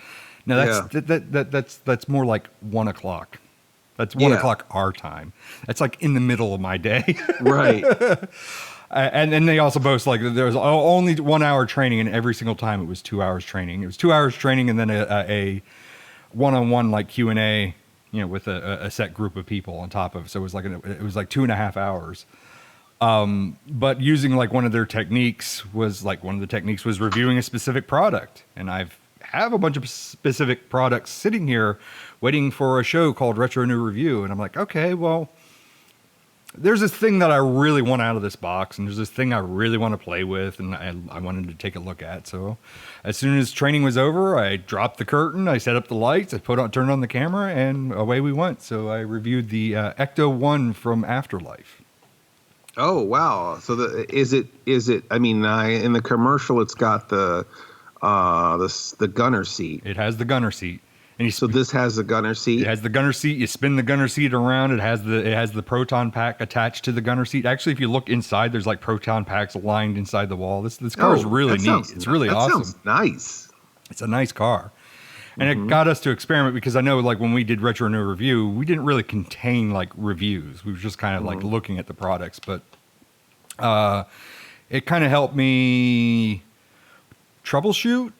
No, that's more like 1 o'clock. That's 1 o'clock our time. That's like in the middle of my day. Right. And then they also boast like there was only 1 hour training, and every single time it was 2 hours training. It was 2 hours training and then a one-on-one like Q&A, with a set group of people on top of it. So it was like 2.5 hours. But using like one of their techniques was reviewing a specific product, and I have a bunch of specific products sitting here waiting for a show called Retro New Review. And I'm like, okay, well, there's this thing that I really want out of this box, and there's this thing I really want to play with, and I wanted to take a look at. So as soon as training was over, I dropped the curtain, I set up the lights, I turned on the camera, and away we went. So I reviewed the Ecto 1 from Afterlife. Oh, wow. So is it, in the commercial, it's got the gunner seat. It has the gunner seat. And so this has the gunner seat? It has the gunner seat. You spin the gunner seat around. It has the proton pack attached to the gunner seat. Actually, if you look inside, there's like proton packs lined inside the wall. This car is really neat. It's really awesome. That sounds nice. It's a nice car. And it got us to experiment because I know like when we did Retro New Review, we didn't really contain like reviews. We were just kind of like looking at the products. But it kind of helped me troubleshoot.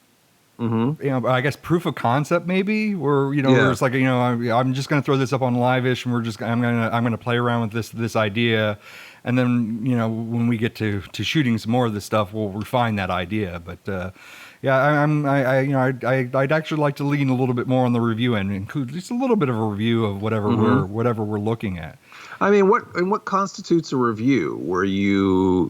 Mm-hmm. I guess proof of concept maybe, where where it's like I'm just going to throw this up on Live-ish, and I'm gonna play around with this idea, and then when we get to shooting some more of this stuff, we'll refine that idea. But I'd actually like to lean a little bit more on the review end and include just a little bit of a review of whatever we're looking at. I mean, what constitutes a review where you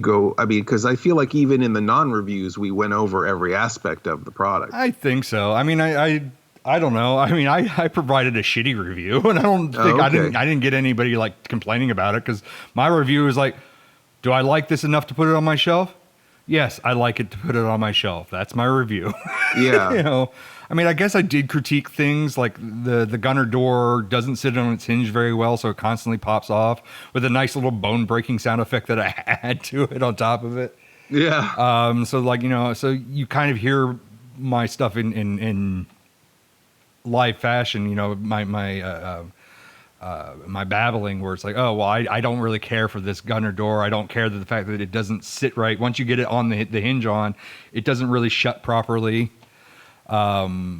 go, I mean, because I feel like even in the non-reviews, we went over every aspect of the product. I think so. I mean, I don't know. I mean, I provided a shitty review, and I don't think I didn't get anybody like complaining about it, because my review is like, do I like this enough to put it on my shelf? Yes, I like it to put it on my shelf. That's my review. Yeah. I mean, I guess I did critique things like the gunner door doesn't sit on its hinge very well, so it constantly pops off with a nice little bone-breaking sound effect that I add to it on top of it. Yeah. So like, so you kind of hear my stuff in live fashion, my babbling, where it's like, oh, well, I don't really care for this gunner door. I don't care that the fact that it doesn't sit right. Once you get it on the hinge on, it doesn't really shut properly. But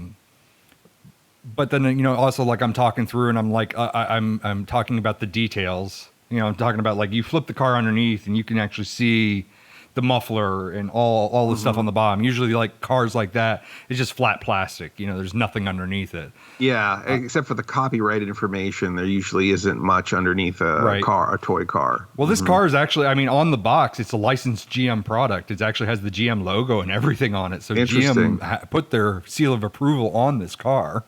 then, also like I'm talking through and I'm like, I'm talking about the details, I'm talking about like you flip the car underneath and you can actually see the muffler and all the stuff on the bottom. Usually like cars like that, it's just flat plastic, there's nothing underneath it. Yeah. Except for the copyrighted information, there usually isn't much underneath a toy car. Well, this car is actually, I mean, on the box, it's a licensed GM product. It actually has the GM logo and everything on it. So GM put their seal of approval on this car.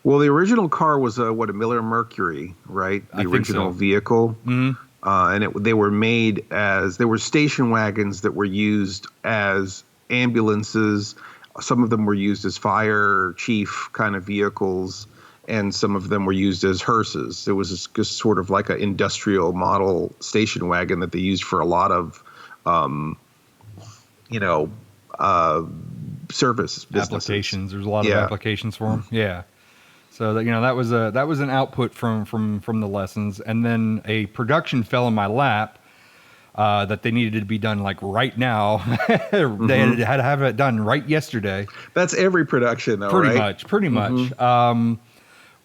Well, the original car was a Miller Mercury, right? The original vehicle. Mm-hmm. And they were made they were station wagons that were used as ambulances. Some of them were used as fire chief kind of vehicles, and some of them were used as hearses. It was just sort of like an industrial model station wagon that they used for a lot of, service businesses. Applications. There's a lot of applications for them. Yeah. So that that was an output from the lessons, and then a production fell in my lap that they needed to be done like right now. They had to have it done right yesterday. That's every production, though, pretty right? much.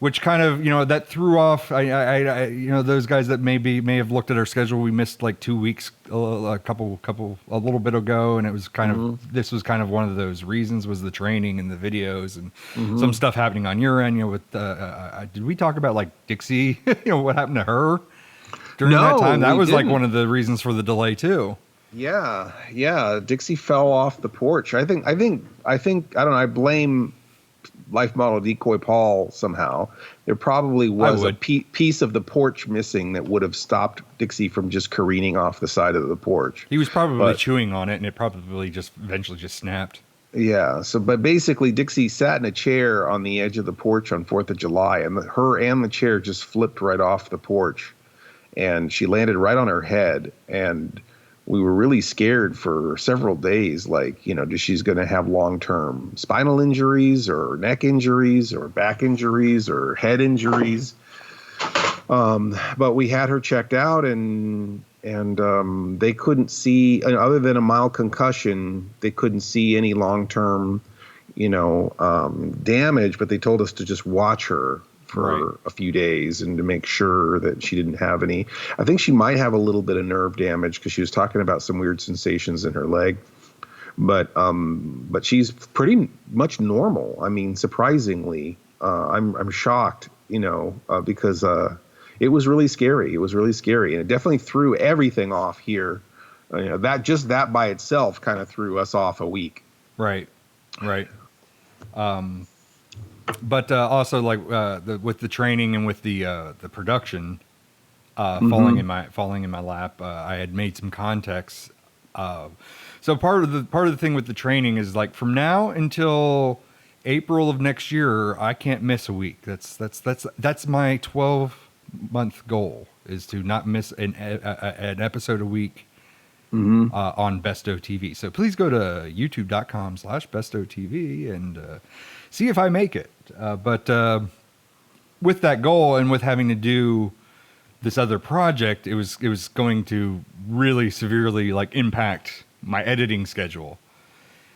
Which kind of that threw off. I those guys that may have looked at our schedule. We missed like 2 weeks a little bit ago, and it was kind of this was kind of one of those reasons, was the training and the videos and some stuff happening on your end. With did we talk about like Dixie? What happened to her during that time? That was like one of the reasons for the delay too. Yeah. Dixie fell off the porch. I think I don't know. I blame Life Model Decoy Paul somehow. There probably was a piece of the porch missing that would have stopped Dixie from just careening off the side of the porch. He was probably chewing on it, and it probably just eventually just snapped. Yeah. But basically, Dixie sat in a chair on the edge of the porch on 4th of July, and her and the chair just flipped right off the porch, and she landed right on her head. And we were really scared for several days, like, she's going to have long-term spinal injuries or neck injuries or back injuries or head injuries. But we had her checked out, and they couldn't see, other than a mild concussion, they couldn't see any long-term, damage, but they told us to just watch her for a few days and to make sure that she didn't have any. I think she might have a little bit of nerve damage because she was talking about some weird sensations in her leg, but she's pretty much normal. I mean, surprisingly, I'm shocked, because it was really scary. It was really scary, and it definitely threw everything off here. That by itself kind of threw us off a week. Right. But also, like with the training and with the production falling in my lap, I had made some context. So part of the thing with the training is like from now until April of next year, I can't miss a week. That's my 12-month goal, is to not miss an episode a week on Bestow TV. So please go to youtube.com/Bestow TV and see if I make it. But with that goal and with having to do this other project, it was going to really severely like impact my editing schedule.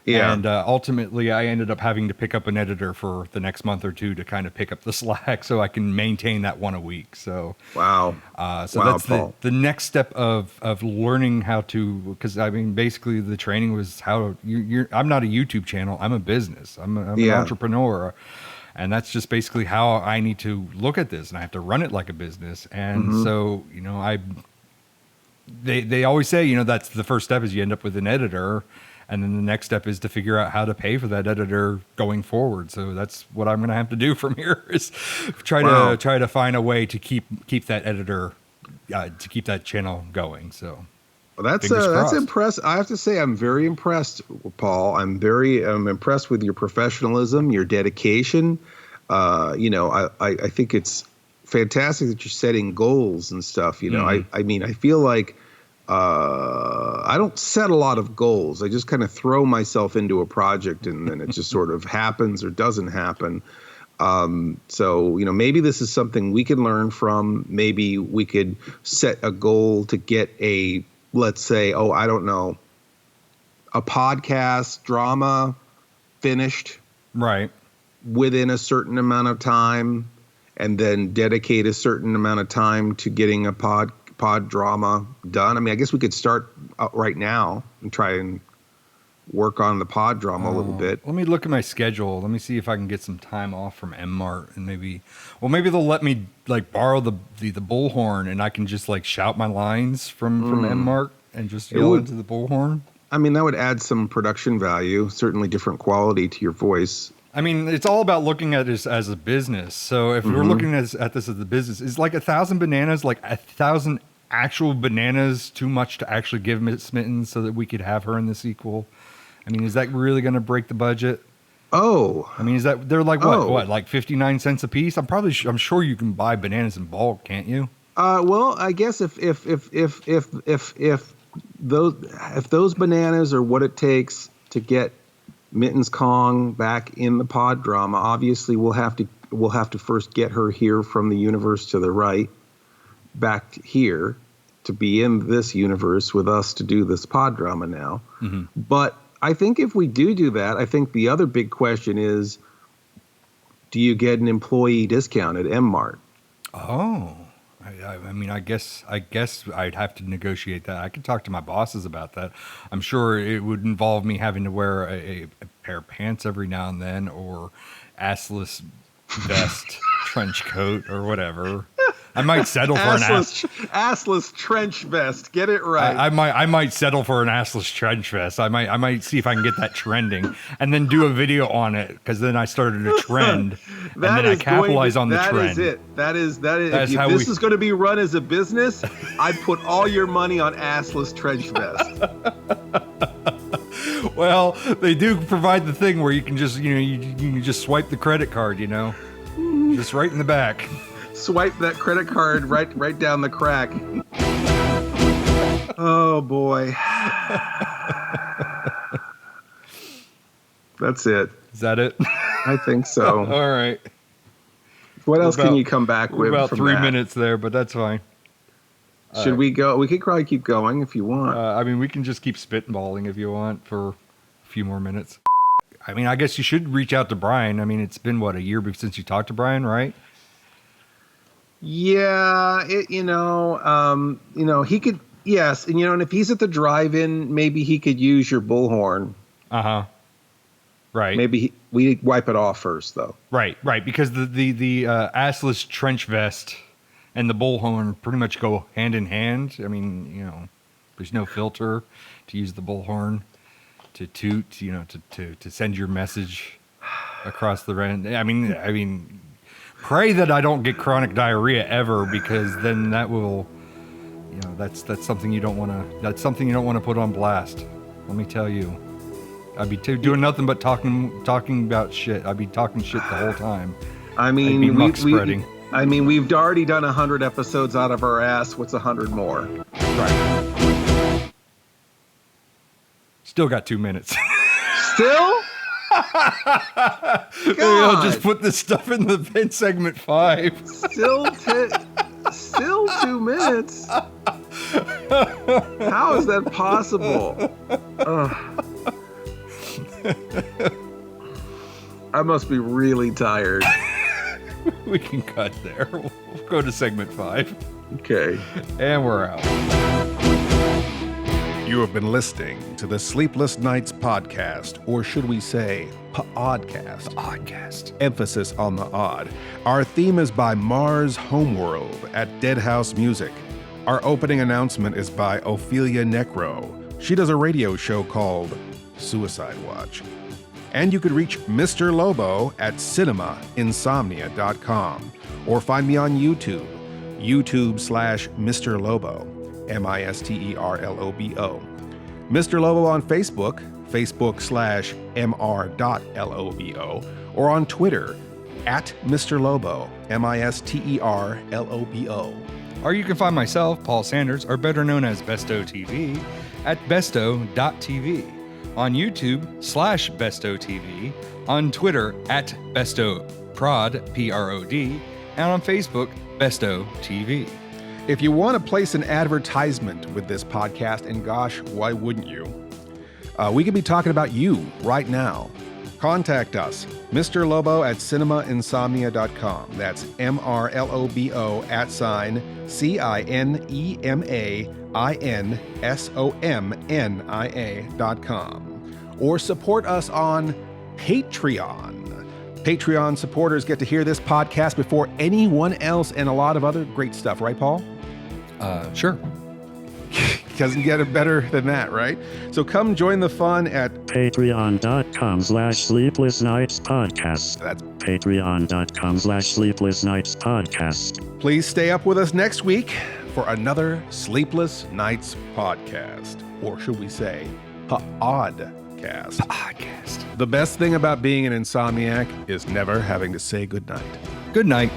Yeah. And ultimately, I ended up having to pick up an editor for the next month or two to kind of pick up the slack so I can maintain that one a week. So wow. That's the next step of learning how to, because I mean, basically the training was how I'm not a YouTube channel. I'm a business. I'm an entrepreneur. And that's just basically how I need to look at this, and I have to run it like a business. And so, you know, they always say, you know, that's the first step is you end up with an editor, and then the next step is to figure out how to pay for that editor going forward. So that's what I'm going to have to do from here is try to find a way to keep that editor, to keep that channel going. So that's impressive. I have to say, I'm very impressed, Paul. I'm impressed with your professionalism, your dedication. You know, I think it's fantastic that you're setting goals and stuff. You know, I mean, I feel like I don't set a lot of goals. I just kind of throw myself into a project, and then it just sort of happens or doesn't happen. So, you know, maybe this is something we can learn from. Maybe we could set a goal to get let's say, I don't know, a podcast drama finished. Right. Within a certain amount of time, and then dedicate a certain amount of time to getting a pod drama done. I mean, I guess we could start right now and try and work on the pod drama a little bit. Let me look at my schedule. Let me see if I can get some time off from M-Mart, and maybe they'll let me like borrow the bullhorn, and I can just like shout my lines from M-Mart and just yell into the bullhorn. I mean, that would add some production value, certainly different quality to your voice. I mean, it's all about looking at this as a business. So if we're looking at this as a business, is like 1,000 bananas, like 1,000 actual bananas too much to actually give Miss Mittens so that we could have her in the sequel? I mean, is that really going to break the budget? Oh, I mean, is that they're like what, like 59 cents a piece? I'm sure you can buy bananas in bulk, can't you? Well, I guess if those bananas are what it takes to get Mittens Kong back in the pod drama, obviously we'll have to first get her here from the universe to the right, back here to be in this universe with us to do this pod drama now. But I think if we do that, I think the other big question is, do you get an employee discount at M-Mart? Oh, I mean, I guess I'd have to negotiate that. I could talk to my bosses about that. I'm sure it would involve me having to wear a pair of pants every now and then, or assless vest, trench coat, or whatever. I might settle for an assless trench vest. Get it right. I might settle for an assless trench vest. I might see if I can get that trending, and then do a video on it, because then I started a trend, and then I capitalize on the trend. That is it. If this is going to be run as a business, I'd put all your money on assless trench vest. Well, they do provide the thing where you can just you can just swipe the credit card, just right in the back. Swipe that credit card right down the crack. Oh boy. That's it. Is that it? I think so. All right. What else can you come back with? About from 3 that? minutes there, but that's fine. Should we go? We could probably keep going if you want. I mean, we can just keep spitballing if you want for a few more minutes. I mean, I guess you should reach out to Brian. I mean, it's been a year since you talked to Brian, right? Yeah, he could. Yes, and if he's at the drive-in, maybe he could use your bullhorn. Right. Maybe we wipe it off first, though. Right, because the assless trench vest and the bullhorn pretty much go hand in hand. I mean, there's no filter to use the bullhorn to toot, to send your message across the rent. I mean, pray that I don't get chronic diarrhea ever, because then that will, that's something you don't want to. That's something you don't want to put on blast. Let me tell you, I'd be doing nothing but talking about shit. I'd be talking shit the whole time. I mean, I'd be muck spreading. We've already done 100 episodes out of our ass. What's 100 more? Right. Still got 2 minutes. Still? I'll just put this stuff in segment 5. Still 2 minutes? How is that possible? I must be really tired. We can cut there. We'll go to segment 5. Okay. And we're out. You have been listening to the Sleepless Knights Podcast, or should we say, pODDcast. pODDcast. Emphasis on the odd. Our theme is by Mars Homeworld at Deadhouse Music. Our opening announcement is by Ophelia Necro. She does a radio show called Suicide Watch. And you could reach Mr. Lobo at cinemainsomnia.com, or find me on YouTube, YouTube/Mr. Lobo, MisterLobo. Mr. Lobo on Facebook, Facebook/mr.lobo, or on Twitter, at Mr. Lobo, MisterLobo. Or you can find myself, Paul Sanders, or better known as Bestow TV, at Bestow.tv, on YouTube /Bestow TV, on Twitter at Bestow Prod, PROD, and on Facebook, Bestow TV. If you want to place an advertisement with this podcast, and gosh, why wouldn't you? We could be talking about you right now. Contact us, Mr. Lobo at cinemainsomnia.com. That's MRLOBO @CINEMAINSOMNIA.com. Or support us on Patreon. Patreon supporters get to hear this podcast before anyone else and a lot of other great stuff, right, Paul? Sure. Doesn't get it better than that, right? So come join the fun at patreon.com/Sleepless Knights Podcast. That's patreon.com/Sleepless Knights Podcast. Please stay up with us next week for another Sleepless Knights podcast. Or should we say, pODDcast. pODDcast. The best thing about being an insomniac is never having to say goodnight. Good night.